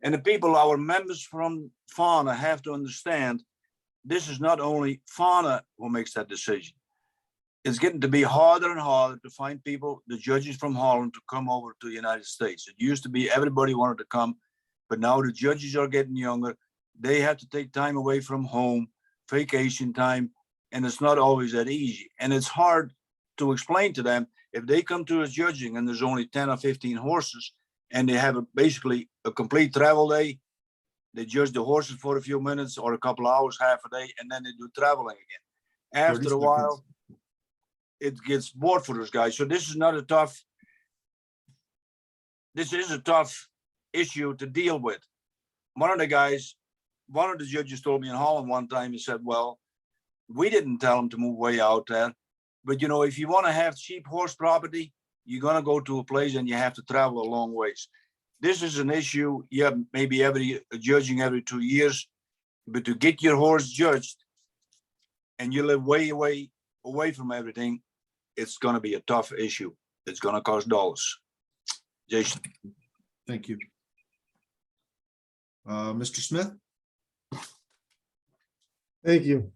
And the people, our members from FHANA, have to understand this is not only FHANA who makes that decision. It's getting to be harder and harder to find people, the judges from Holland, to come over to the United States. It used to be everybody wanted to come, but now the judges are getting younger. They have to take time away from home, vacation time, and it's not always that easy. And it's hard to explain to them if they come to a judging and there's only 10 or 15 horses and they have basically a complete travel day. They judge the horses for a few minutes or a couple of hours, half a day, and then they do traveling again. After a while, it gets bored for those guys. So this is not a tough, this is a tough issue to deal with. One of the judges told me in Holland one time, he said, well, we didn't tell him to move way out there. But, you know, if you want to have cheap horse property, you're going to go to a place and you have to travel a long ways. This is an issue, yeah, maybe judging every 2 years, but to get your horse judged and you live way away from everything, it's going to be a tough issue. It's going to cost dollars. Jason. Thank you. Mr. Smith? Thank you.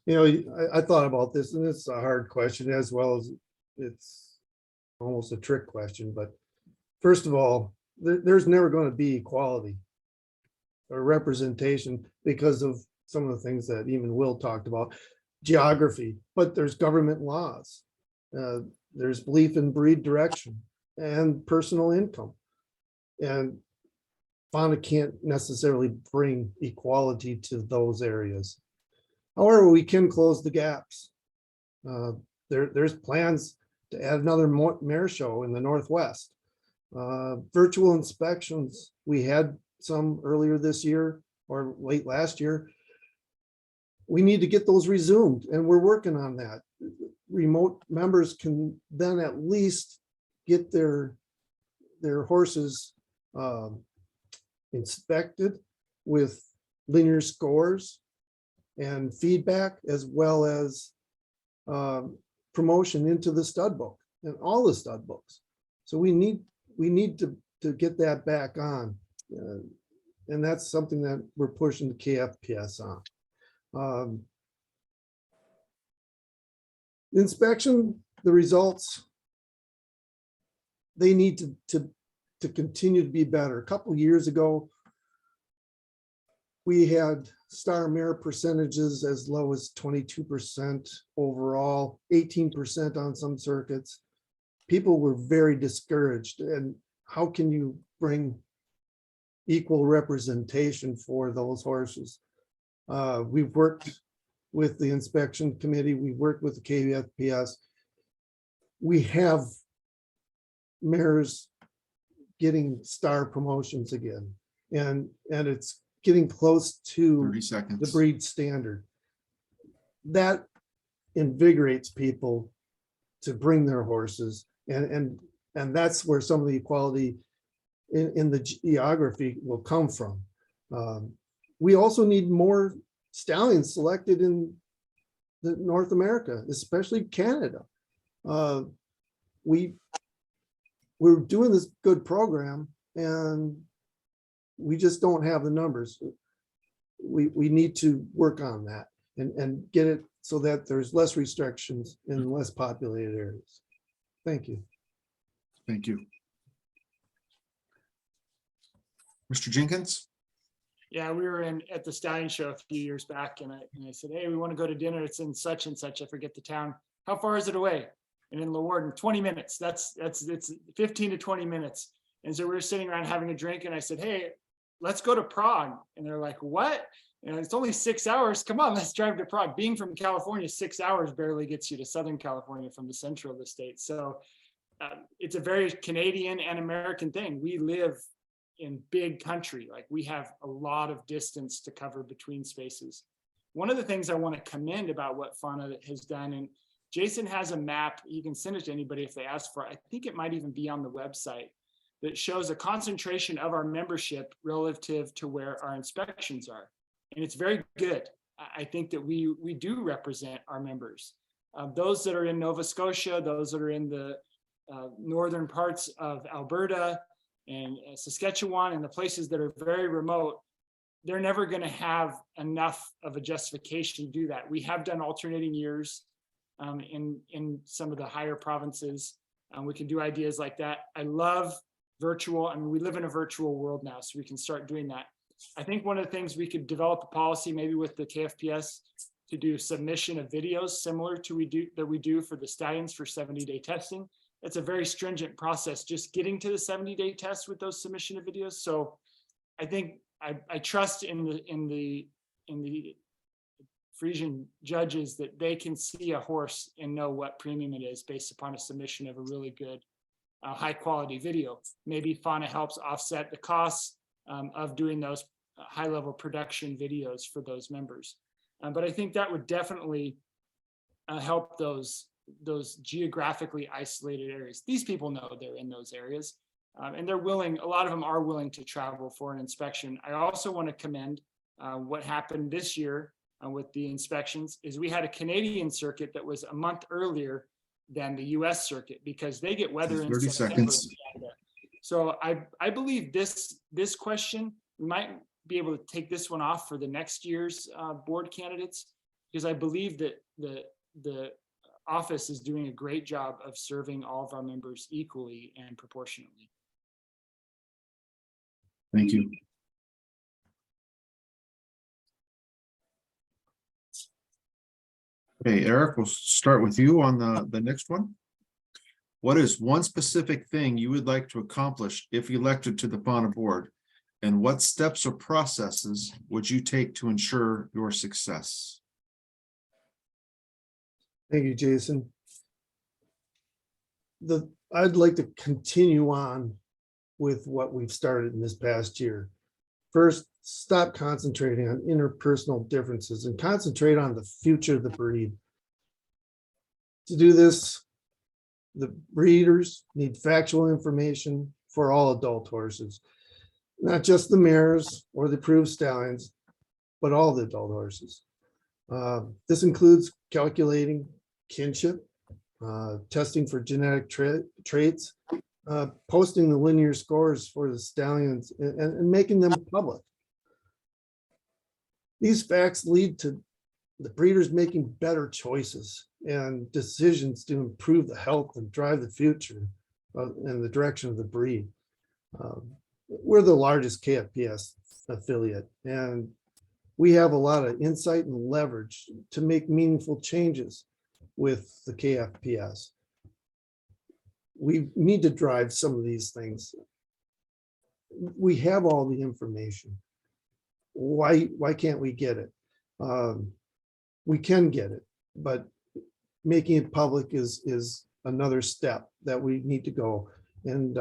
You know, I thought about this, and it's a hard question as well as it's almost a trick question. But first of all, there's never going to be equality or representation because of some of the things that even Will talked about. geography, but there's government laws. There's belief in breed direction and personal income. And FHANA can't necessarily bring equality to those areas. However, we can close the gaps. There's plans to add another mare show in the Northwest. Virtual inspections, we had some earlier this year or late last year. We need to get those resumed, and we're working on that. Remote members can then at least get their horses inspected with linear scores and feedback, as well as promotion into the stud book and all the stud books. So we need to get that back on. And that's something that we're pushing the KFPS on. Inspection, the results, they need to continue to be better. A couple of years ago, we had star mare percentages as low as 22% overall, 18% on some circuits. People were very discouraged. And how can you bring equal representation for those horses? We've worked with the inspection committee. We've worked with the KFPS. We have mares getting star promotions again, and it's getting close to 30 seconds. the breed standard. That invigorates people to bring their horses, and that's where some of the equality in the geography will come from. We also need more stallions selected in the North America, especially Canada. We're doing this good program, and we just don't have the numbers. We need to work on that and get it so that there's less restrictions in less populated areas. Thank you. Thank you. Mr. Jenkins? Yeah, we were at the Stallion Show a few years back, and I said, hey, we want to go to dinner. It's in such and such. I forget the town. How far is it away? And in Leeuwarden, 20 minutes. It's 15 to 20 minutes. And so we were sitting around having a drink, and I said, hey, let's go to Prague. And they're like, what? And it's only 6 hours. Come on, let's drive to Prague. Being from California, 6 hours barely gets you to Southern California from the central of the state. So it's a very Canadian and American thing. We live in big country. Like, we have a lot of distance to cover between spaces. One of the things I want to commend about what FHANA has done, and Jason has a map, you can send it to anybody if they ask for it. I think it might even be on the website, that shows a concentration of our membership relative to where our inspections are. And it's very good. I think that we do represent our members. Those that are in Nova Scotia, those that are in the northern parts of Alberta and Saskatchewan, and the places that are very remote, they're never going to have enough of a justification to do that. We have done alternating years in some of the higher provinces. We can do ideas like that. I love virtual. I mean, we live in a virtual world now, so we can start doing that. I think one of the things we could develop a policy, maybe with the KFPS, to do submission of videos similar to we do for the stallions for 70-day testing. It's a very stringent process, just getting to the 70-day test with those submission of videos. So I think I trust in the Frisian judges that they can see a horse and know what premium it is based upon a submission of a really good, high quality video. Maybe FHANA helps offset the costs of doing those high level production videos for those members. But I think that would definitely help those geographically isolated areas. These people know they're in those areas, and they're willing, a lot of them are willing to travel for an inspection. I also want to commend what happened this year with the inspections is we had a Canadian circuit that was a month earlier than the US circuit, because they get weather in 30 September seconds. in Canada. So I believe this question, we might be able to take this one off for the next year's board candidates, because I believe that the office is doing a great job of serving all of our members equally and proportionately. Thank you. Okay, Eric, we'll start with you on the next one. What is one specific thing you would like to accomplish if elected to the FHANA board? And what steps or processes would you take to ensure your success? Thank you, Jason. I'd like to continue on with what we've started in this past year. First, stop concentrating on interpersonal differences and concentrate on the future of the breed. To do this, the breeders need factual information for all adult horses, not just the mares or the approved stallions, but all the adult horses. This includes calculating kinship, testing for genetic traits, posting the linear scores for the stallions and making them public. These facts lead to the breeders making better choices and decisions to improve the health and drive the future in the direction of the breed. We're the largest KFPS affiliate, and we have a lot of insight and leverage to make meaningful changes with the KFPS. We need to drive some of these things. We have all the information. Why can't we get it? We can get it, but making it public is another step that we need to go. And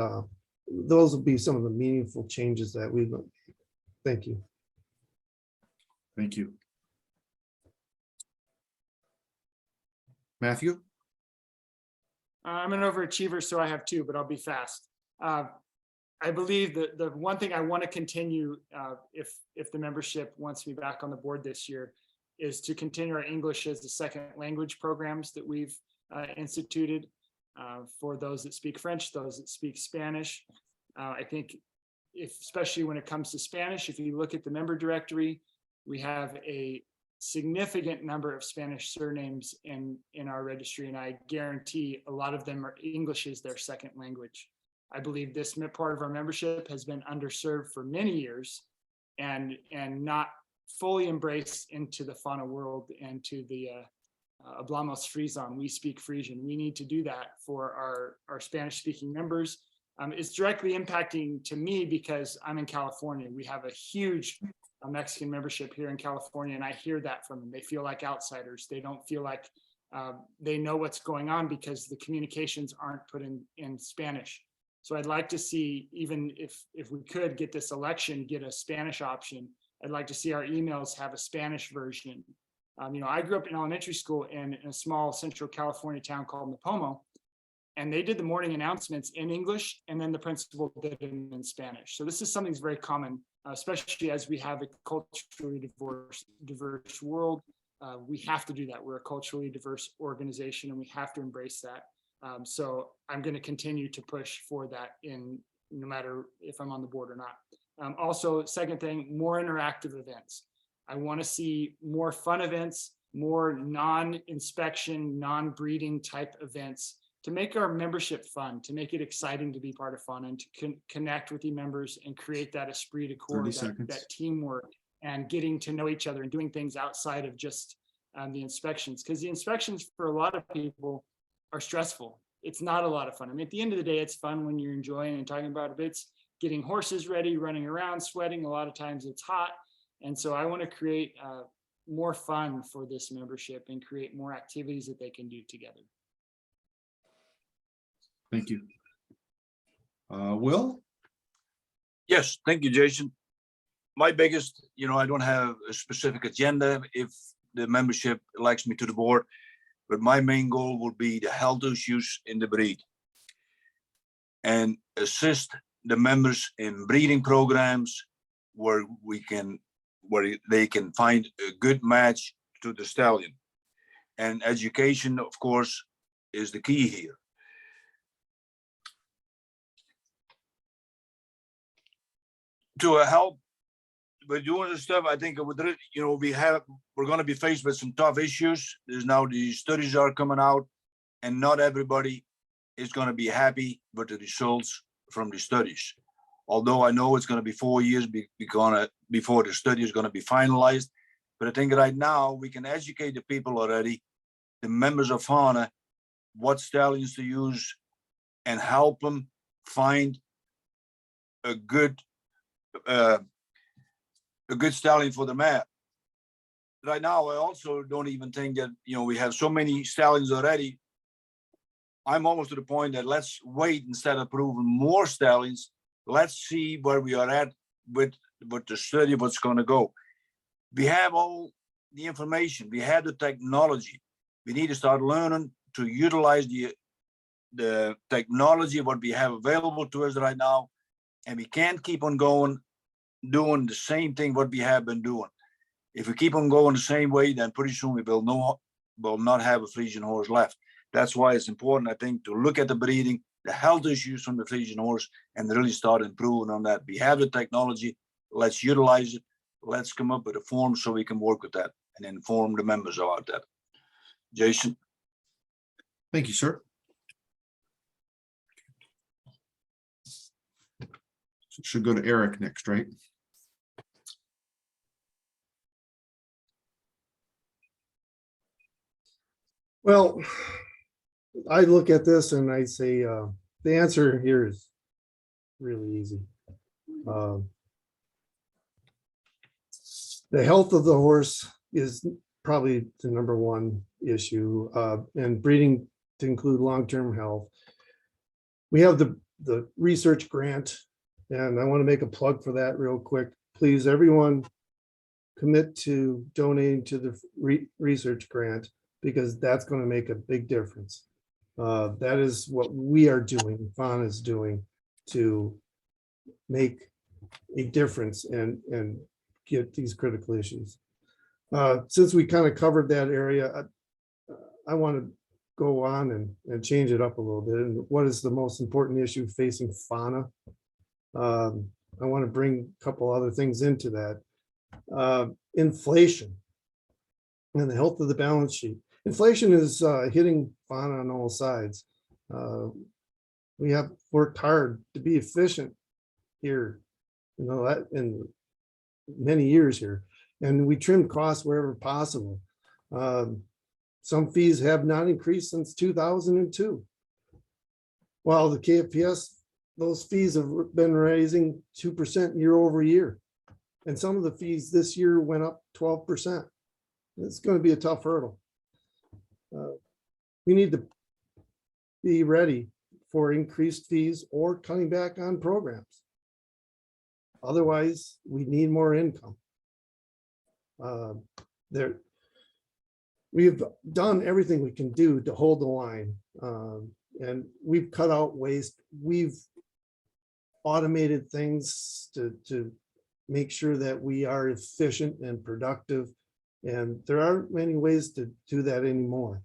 those will be some of the meaningful changes that we look. Thank you. Thank you. Matthew? I'm an overachiever, so I have two, but I'll be fast. I believe that the one thing I want to continue, if the membership wants me back on the board this year, is to continue our English as a second language programs that we've instituted for those that speak French, those that speak Spanish. I think especially when it comes to Spanish, if you look at the member directory, we have a significant number of Spanish surnames in our registry, and I guarantee a lot of them are English as their second language. I believe this part of our membership has been underserved for many years and not fully embraced into the FHANA world and to the Hablamos Friesan. We speak Frisian. We need to do that for our Spanish speaking members. It's directly impacting to me because I'm in California. We have a huge Mexican membership here in California, and I hear that from them. They feel like outsiders. They don't feel like they know what's going on because the communications aren't put in Spanish. So I'd like to see, even if we could get this election, get a Spanish option. I'd like to see our emails have a Spanish version. I grew up in elementary school in a small Central California town called Napomo, and they did the morning announcements in English, and then the principal did them in Spanish. So this is something that's very common, especially as we have a culturally diverse world. We have to do that. We're a culturally diverse organization, and we have to embrace that. So I'm going to continue to push for that no matter if I'm on the board or not. Also, second thing, more interactive events. I want to see more fun events, more non-inspection, non-breeding type events to make our membership fun, to make it exciting to be part of FHANA and to connect with the members and create that esprit de corps, that teamwork and getting to know each other and doing things outside of just the inspections. Because the inspections for a lot of people are stressful. It's not a lot of fun. I mean, at the end of the day, it's fun when you're enjoying and talking about it. It's getting horses ready, running around, sweating. A lot of times it's hot. And so I want to create more fun for this membership and create more activities that they can do together. Thank you. Will? Yes, thank you, Jason. My biggest, I don't have a specific agenda if the membership elects me to the board, but my main goal would be the health issues in the breed and assist the members in breeding programs where they can find a good match to the stallion. And education, of course, is the key here. To help with doing this stuff, I think we're going to be faced with some tough issues. There's now these studies are coming out, and not everybody is going to be happy with the results from the studies. Although I know it's going to be 4 years before the study is going to be finalized, but I think right now we can educate the people already the members of FHANA what stallions to use and help them find a good stallion for the mare. Right now, I also don't even think that, we have so many stallions already. I'm almost to the point that let's wait instead of proving more stallions. Let's see where we are at with the study, what's going to go. We have all the information. We have the technology. We need to start learning to utilize the technology, what we have available to us right now. And we can't keep on going, doing the same thing what we have been doing. If we keep on going the same way, then pretty soon we will not have a Frisian horse left. That's why it's important, I think, to look at the breeding, the health issues from the Frisian horse, and really start improving on that. We have the technology. Let's utilize it. Let's come up with a form so we can work with that and inform the members about that. Jason. Thank you, sir. Should go to Eric next, right? Well, I look at this and I say, the answer here is really easy. The health of the horse is probably the number one issue, and breeding to include long-term health. We have the research grant, and I want to make a plug for that real quick. Please, everyone, commit to donating to the research grant, because that's going to make a big difference. That is what we are doing, FHANA is doing, to make a difference and get these critical issues. Since we kind of covered that area, I want to go on and change it up a little bit. And what is the most important issue facing FHANA? I want to bring a couple other things into that. Inflation and the health of the balance sheet. Inflation is hitting FHANA on all sides. We have worked hard to be efficient here, in many years here, and we trimmed costs wherever possible. Some fees have not increased since 2002. While the KFPS, those fees have been raising 2% year over year. And some of the fees this year went up 12%. It's going to be a tough hurdle. We need to be ready for increased fees or cutting back on programs. Otherwise, we need more income. We've done everything we can do to hold the line, and we've cut out waste. We've automated things to make sure that we are efficient and productive. And there aren't many ways to do that anymore.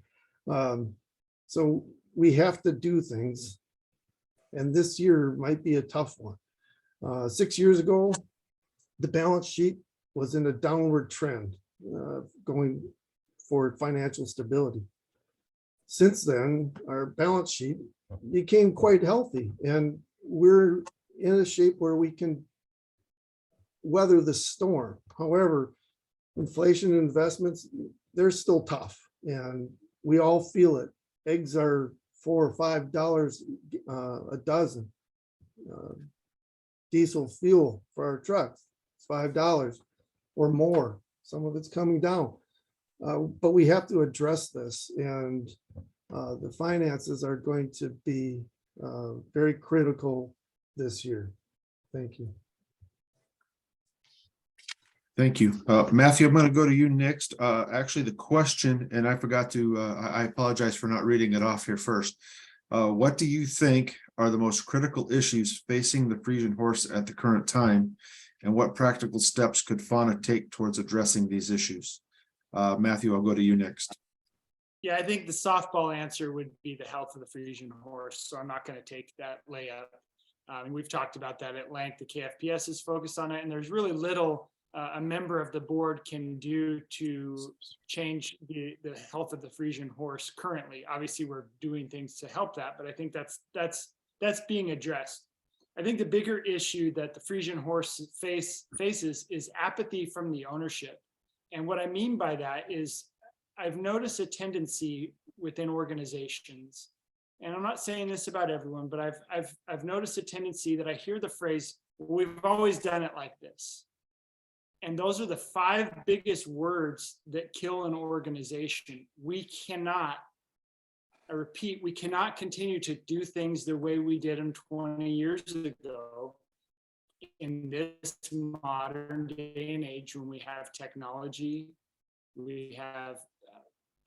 So we have to do things. And this year might be a tough one. 6 years ago, the balance sheet was in a downward trend, going for financial stability. Since then, our balance sheet became quite healthy, and we're in a shape where we can weather the storm. However, inflation and investments, they're still tough, and we all feel it. Eggs are $4 or $5 a dozen. Diesel fuel for our trucks, it's $5 or more. Some of it's coming down. But we have to address this, and the finances are going to be very critical this year. Thank you. Thank you. Matthew, I'm going to go to you next. Actually, the question, and I forgot to, I apologize for not reading it off here first. What do you think are the most critical issues facing the Frisian horse at the current time? And what practical steps could FHANA take towards addressing these issues? Matthew, I'll go to you next. Yeah, I think the softball answer would be the health of the Frisian horse. So I'm not going to take that layup. And we've talked about that at length. The KFPS is focused on it, and there's really little a member of the board can do to change the health of the Frisian horse currently. Obviously, we're doing things to help that, but I think that's being addressed. I think the bigger issue that the Frisian horse faces is apathy from the ownership. And what I mean by that is I've noticed a tendency within organizations, and I'm not saying this about everyone, but I've noticed a tendency that I hear the phrase, "We've always done it like this." And those are the 5 biggest words that kill an organization. We cannot, I repeat, we cannot continue to do things the way we did them 20 years ago in this modern day and age when we have technology, we have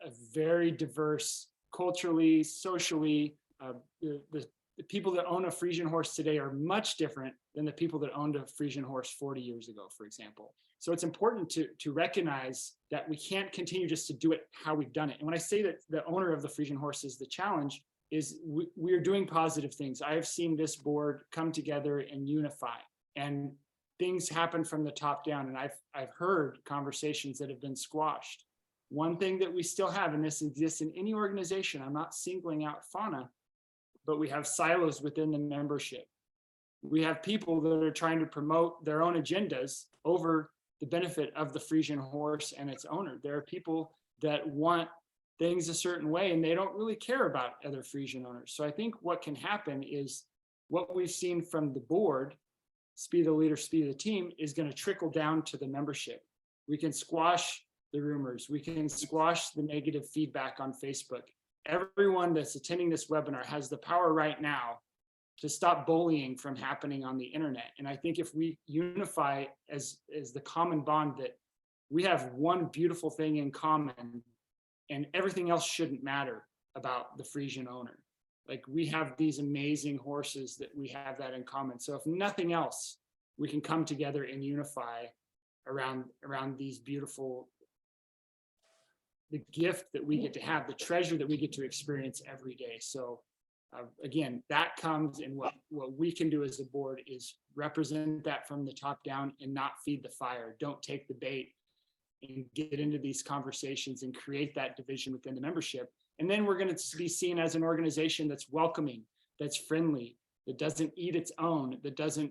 a very diverse culturally, socially. The people that own a Frisian horse today are much different than the people that owned a Frisian horse 40 years ago, for example. So it's important to recognize that we can't continue just to do it how we've done it. And when I say that the owner of the Frisian horse is the challenge, is we are doing positive things. I have seen this board come together and unify, and things happen from the top down. And I've heard conversations that have been squashed. One thing that we still have, and this exists in any organization, I'm not singling out FHANA, but we have silos within the membership. We have people that are trying to promote their own agendas over the benefit of the Frisian horse and its owner. There are people that want things a certain way and they don't really care about other Frisian owners. So I think what can happen is what we've seen from the board, speed the leader, speed the team, is going to trickle down to the membership. We can squash the rumors. We can squash the negative feedback on Facebook. Everyone that's attending this webinar has the power right now to stop bullying from happening on the internet. And I think if we unify as the common bond that we have one beautiful thing in common and everything else shouldn't matter about the Frisian owner. Like, we have these amazing horses that we have that in common. So if nothing else, we can come together and unify around these beautiful, the gift that we get to have, the treasure that we get to experience every day. So again, that comes in what we can do as a board is represent that from the top down and not feed the fire. Don't take the bait and get into these conversations and create that division within the membership. And then we're going to be seen as an organization that's welcoming, that's friendly, that doesn't eat its own, that doesn't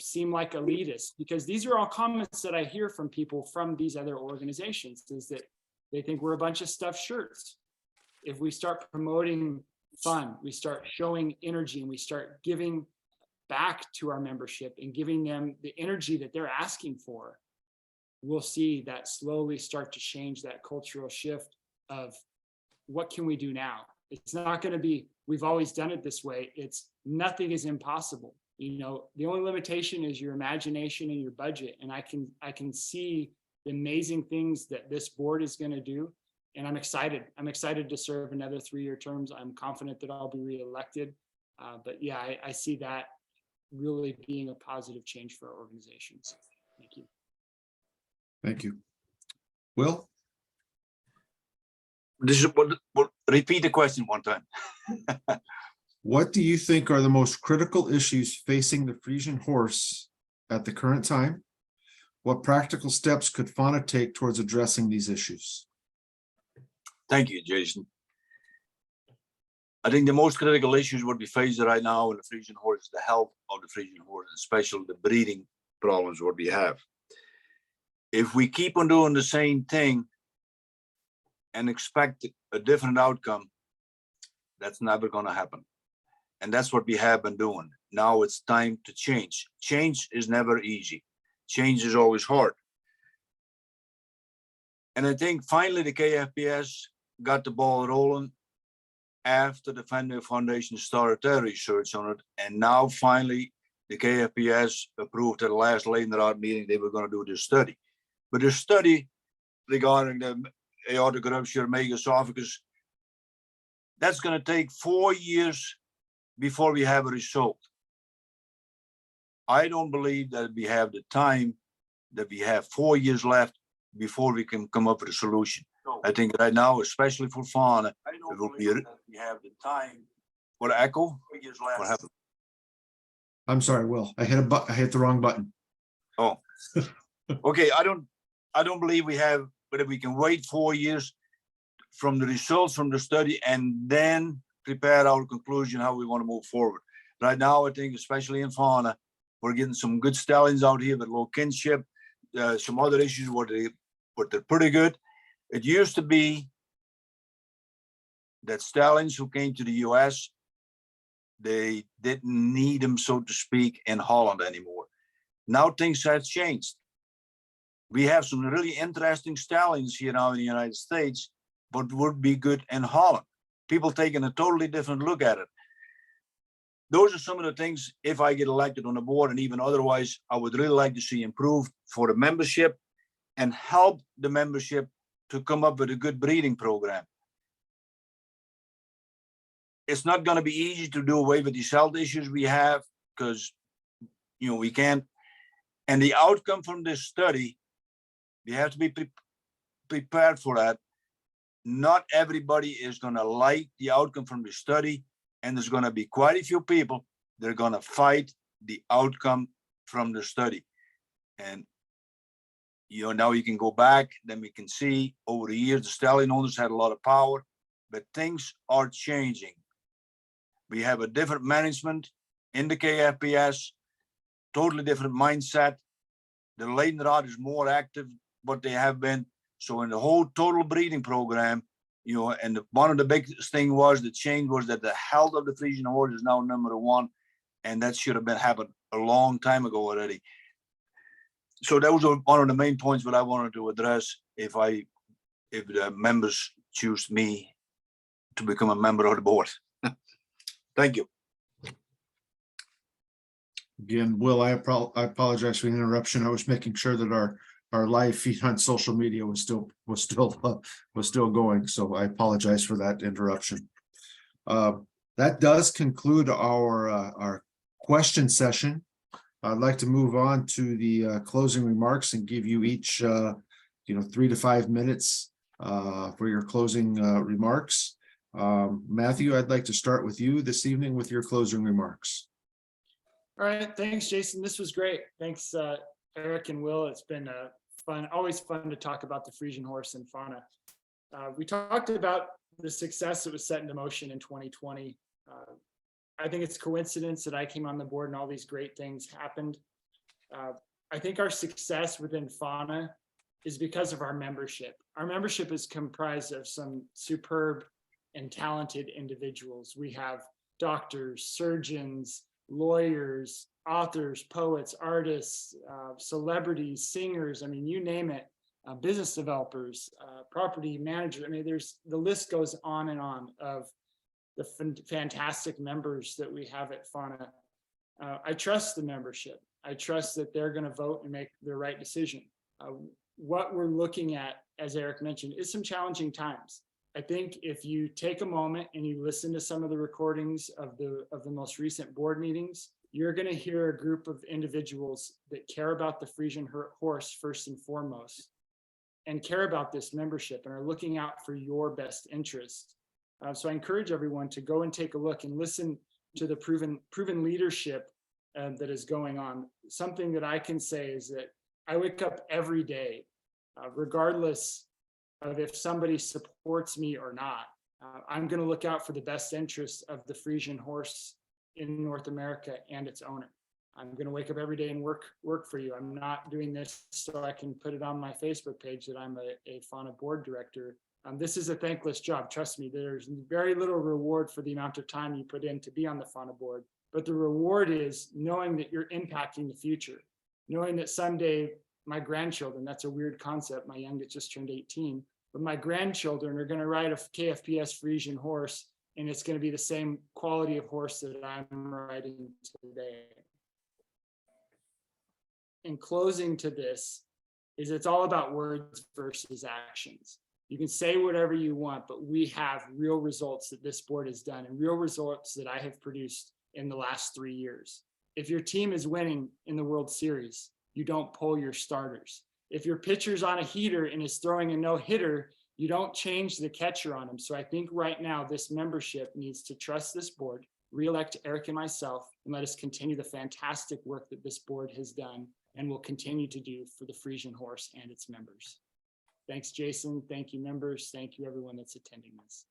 seem like elitist, because these are all comments that I hear from people from these other organizations, is that they think we're a bunch of stuffed shirts. If we start promoting fun, we start showing energy, and we start giving back to our membership and giving them the energy that they're asking for, we'll see that slowly start to change that cultural shift of what can we do now? It's not going to be, we've always done it this way. It's nothing is impossible. You know, the only limitation is your imagination and your budget. And I can see the amazing things that this board is going to do. And I'm excited. I'm excited to serve another 3-year terms. I'm confident that I'll be reelected. But yeah, I see that really being a positive change for our organizations. Thank you. Thank you. Will? This is what repeat the question one time. What do you think are the most critical issues facing the Frisian horse at the current time? What practical steps could FHANA take towards addressing these issues? Thank you, Jason. I think the most critical issues what we face right now in the Frisian horse is the health of the Frisian horse, especially the breeding problems what we have. If we keep on doing the same thing and expect a different outcome, that's never going to happen. And that's what we have been doing. Now it's time to change. Change is never easy. Change is always hard. And I think finally the KFPS got the ball rolling after the FHANA Foundation started their research on it. And now finally the KFPS approved at the last Leidenraad meeting they were going to do this study. But the study regarding the aortic rupture, megaesophagus, that's going to take 4 years before we have a result. I don't believe that we have the time, that we have 4 years left before we can come up with a solution. I think right now, especially for FHANA, it will be. We have the time. What echo? What happened? I'm sorry, Will. I hit the wrong button. Oh, okay. I don't believe we have, but if we can wait 4 years from the results from the study and then prepare our conclusion how we want to move forward. Right now, I think, especially in FHANA, we're getting some good stallions out here with low kinship, some other issues where they're pretty good. It used to be that stallions who came to the US, they didn't need them, so to speak, in Holland anymore. Now things have changed. We have some really interesting stallions here now in the United States, but would be good in Holland. People taking a totally different look at it. Those are some of the things, if I get elected on the board and even otherwise, I would really like to see improved for the membership and help the membership to come up with a good breeding program. It's not going to be easy to do away with these health issues we have, because we can't. And the outcome from this study, we have to be prepared for that. Not everybody is going to like the outcome from the study, and there's going to be quite a few people that are going to fight the outcome from the study. And now you can go back, then we can see over the years the stallion owners had a lot of power, but things are changing. We have a different management in the KFPS, totally different mindset. The Leidenraad is more active, what they have been. So in the whole total breeding program, and one of the biggest thing was the change was that the health of the Frisian horse is now #1, and that should have been happened a long time ago already. So that was one of the main points what I wanted to address if the members choose me to become a member of the board. Thank you. Again, Will, I apologize for the interruption. I was making sure that our live feed on social media was still going. So I apologize for that interruption. That does conclude our question session. I'd like to move on to the closing remarks and give you each 3 to 5 minutes for your closing remarks. Matthew, I'd like to start with you this evening with your closing remarks. All right, thanks, Jason. This was great. Thanks, Eric and Will. It's been always fun to talk about the Frisian horse and fauna. We talked about the success that was set into motion in 2020. I think it's coincidence that I came on the board and all these great things happened. I think our success within fauna is because of our membership. Our membership is comprised of some superb and talented individuals. We have doctors, surgeons, lawyers, authors, poets, artists, celebrities, singers, I mean, you name it, business developers, property managers. I mean, the list goes on and on of the fantastic members that we have at FHANA. I trust the membership. I trust that they're going to vote and make the right decision. What we're looking at, as Eric mentioned, is some challenging times. I think if you take a moment and you listen to some of the recordings of the most recent board meetings, you're going to hear a group of individuals that care about the Frisian horse first and foremost, and care about this membership and are looking out for your best interest. So I encourage everyone to go and take a look and listen to the proven leadership that is going on. Something that I can say is that I wake up every day, regardless of if somebody supports me or not. I'm going to look out for the best interests of the Frisian horse in North America and its owner. I'm going to wake up every day and work for you. I'm not doing this so I can put it on my Facebook page that I'm a FHANA board director. This is a thankless job. Trust me, there's very little reward for the amount of time you put in to be on the FHANA board. But the reward is knowing that you're impacting the future, knowing that someday my grandchildren, that's a weird concept. My youngest just turned 18, but my grandchildren are going to ride a KFPS Frisian horse, and it's going to be the same quality of horse that I'm riding today. In closing to this is it's all about words versus actions. You can say whatever you want, but we have real results that this board has done and real results that I have produced in the last 3 years. If your team is winning in the World Series, you don't pull your starters. If your pitcher's on a heater and is throwing a no-hitter, you don't change the catcher on him. So I think right now this membership needs to trust this board, re-elect Eric and myself, and let us continue the fantastic work that this board has done and will continue to do for the Frisian horse and its members. Thanks, Jason. Thank you, members. Thank you, everyone that's attending this.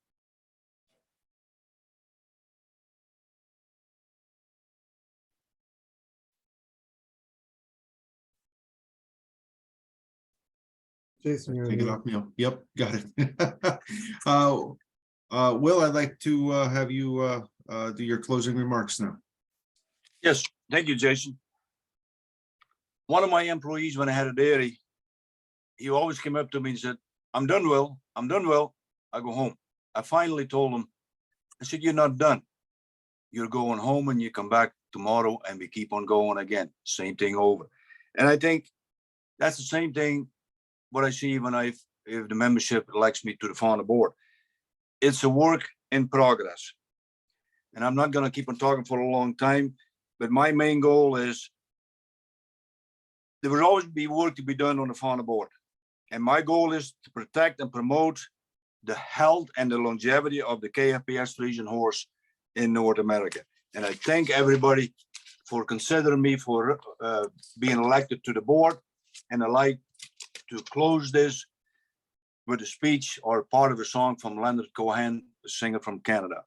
Jason, you're on Take it mute. off, Neil. Yep, got it. Will, I'd like to have you do your closing remarks now. Yes, thank you, Jason. One of my employees, when I had a dairy, he always came up to me and said, I'm done, Will. I'm done, Will. I go home. I finally told him, I said, you're not done. You're going home and you come back tomorrow and we keep on going again. Same thing over. And I think that's the same thing what I see when if the membership elects me to the FHANA board. It's a work in progress. And I'm not going to keep on talking for a long time, but my main goal is there will always be work to be done on the FHANA board. And my goal is to protect and promote the health and the longevity of the KFPS Friesian horse in North America. And I thank everybody for considering me for being elected to the board. And I like to close this with a speech or part of a song from Leonard Cohen, a singer from Canada.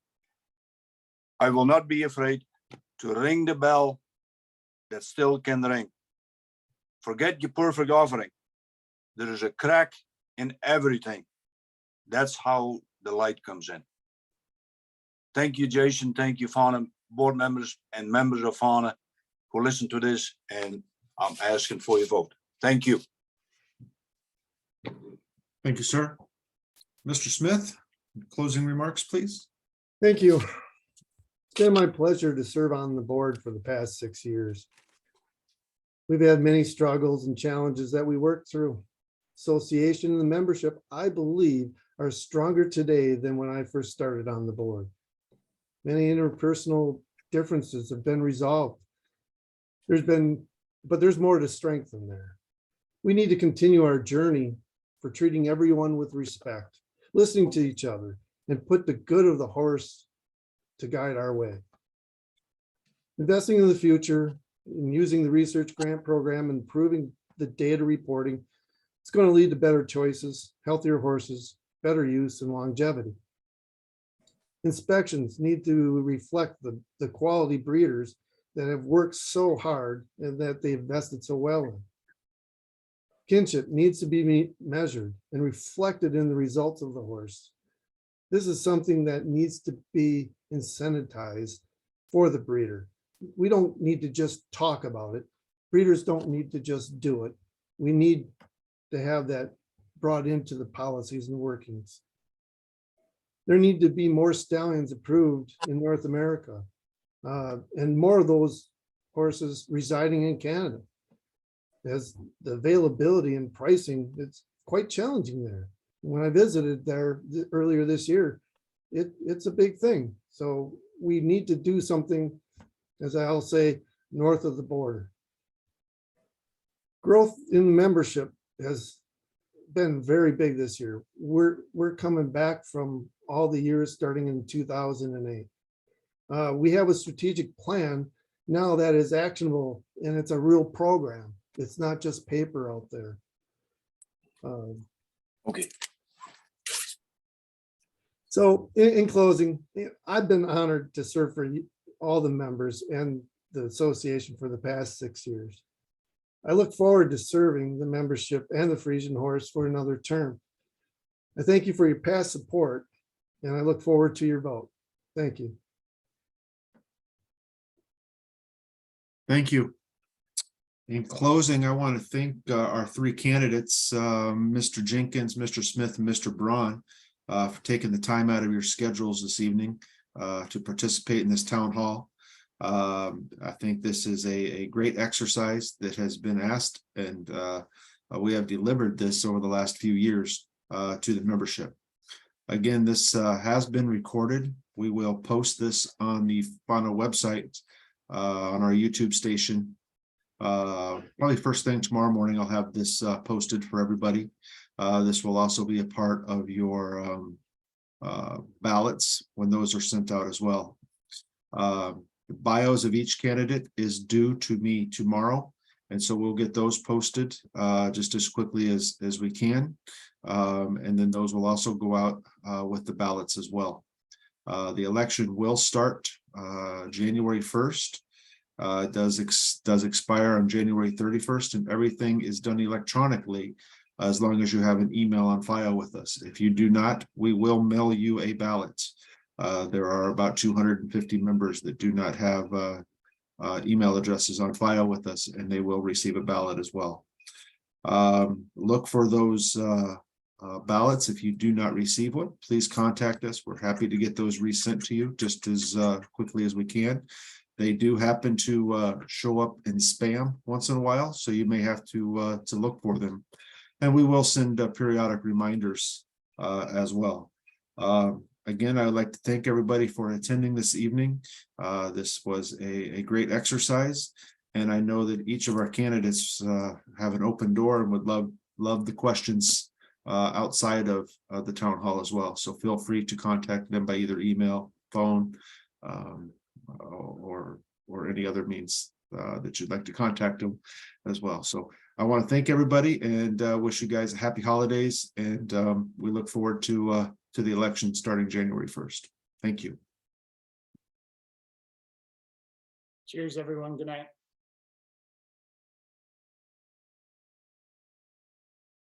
I will not be afraid to ring the bell that still can ring. Forget your perfect offering. There is a crack in everything. That's how the light comes in. Thank you, Jason. Thank you, FHANA board members and members of FHANA who listen to this, and I'm asking for your vote. Thank you. Thank you, sir. Mr. Smith, closing remarks, please. Thank you. It's been my pleasure to serve on the board for the past 6 years. We've had many struggles and challenges that we worked through. Association and the membership, I believe, are stronger today than when I first started on the board. Many interpersonal differences have been resolved. But there's more to strengthen there. We need to continue our journey for treating everyone with respect, listening to each other, and put the good of the horse to guide our way. Investing in the future and using the research grant program and improving the data reporting, it's going to lead to better choices, healthier horses, better use, and longevity. Inspections need to reflect the quality breeders that have worked so hard and that they've invested so well in. Kinship needs to be measured and reflected in the results of the horse. This is something that needs to be incentivized for the breeder. We don't need to just talk about it. Breeders don't need to just do it. We need to have that brought into the policies and workings. There need to be more stallions approved in North America, and more of those horses residing in Canada. As the availability and pricing, it's quite challenging there. When I visited there earlier this year, it's a big thing. So we need to do something, as I'll say, north of the border. Growth in membership has been very big this year. We're coming back from all the years starting in 2008. We have a strategic plan now that is actionable, and it's a real program. It's not just paper out there. Okay. So in closing, I've been honored to serve for all the members and the association for the past 6 years. I look forward to serving the membership and the Friesian horse for another term. I thank you for your past support, and I look forward to your vote. Thank you. Thank you. In closing, I want to thank our three candidates, Mr. Jenkins, Mr. Smith, and Mr. Braun, for taking the time out of your schedules this evening to participate in this town hall. I think this is a great exercise that has been asked, and we have delivered this over the last few years to the membership. Again, this has been recorded. We will post this on the FHANA website, on our YouTube station. Probably first thing tomorrow morning, I'll have this posted for everybody. This will also be a part of your ballots when those are sent out as well. The bios of each candidate is due to me tomorrow, and so we'll get those posted just as quickly as we can. And then those will also go out with the ballots as well. The election will start January 1st. It does expire on January 31st, and everything is done electronically as long as you have an email on file with us. If you do not, we will mail you a ballot. There are about 250 members that do not have email addresses on file with us, and they will receive a ballot as well. Look for those ballots. If you do not receive one, please contact us. We're happy to get those resent to you just as quickly as we can. They do happen to show up in spam once in a while, so you may have to look for them. And we will send periodic reminders as well. Again, I would like to thank everybody for attending this evening. This was a great exercise, and I know that each of our candidates have an open door and would love the questions outside of the town hall as well. So feel free to contact them by either email, phone, or any other means that you'd like to contact them as well. So I want to thank everybody and wish you guys a happy holidays, and we look forward to the election starting January 1st. Thank you. Cheers, everyone. Good night.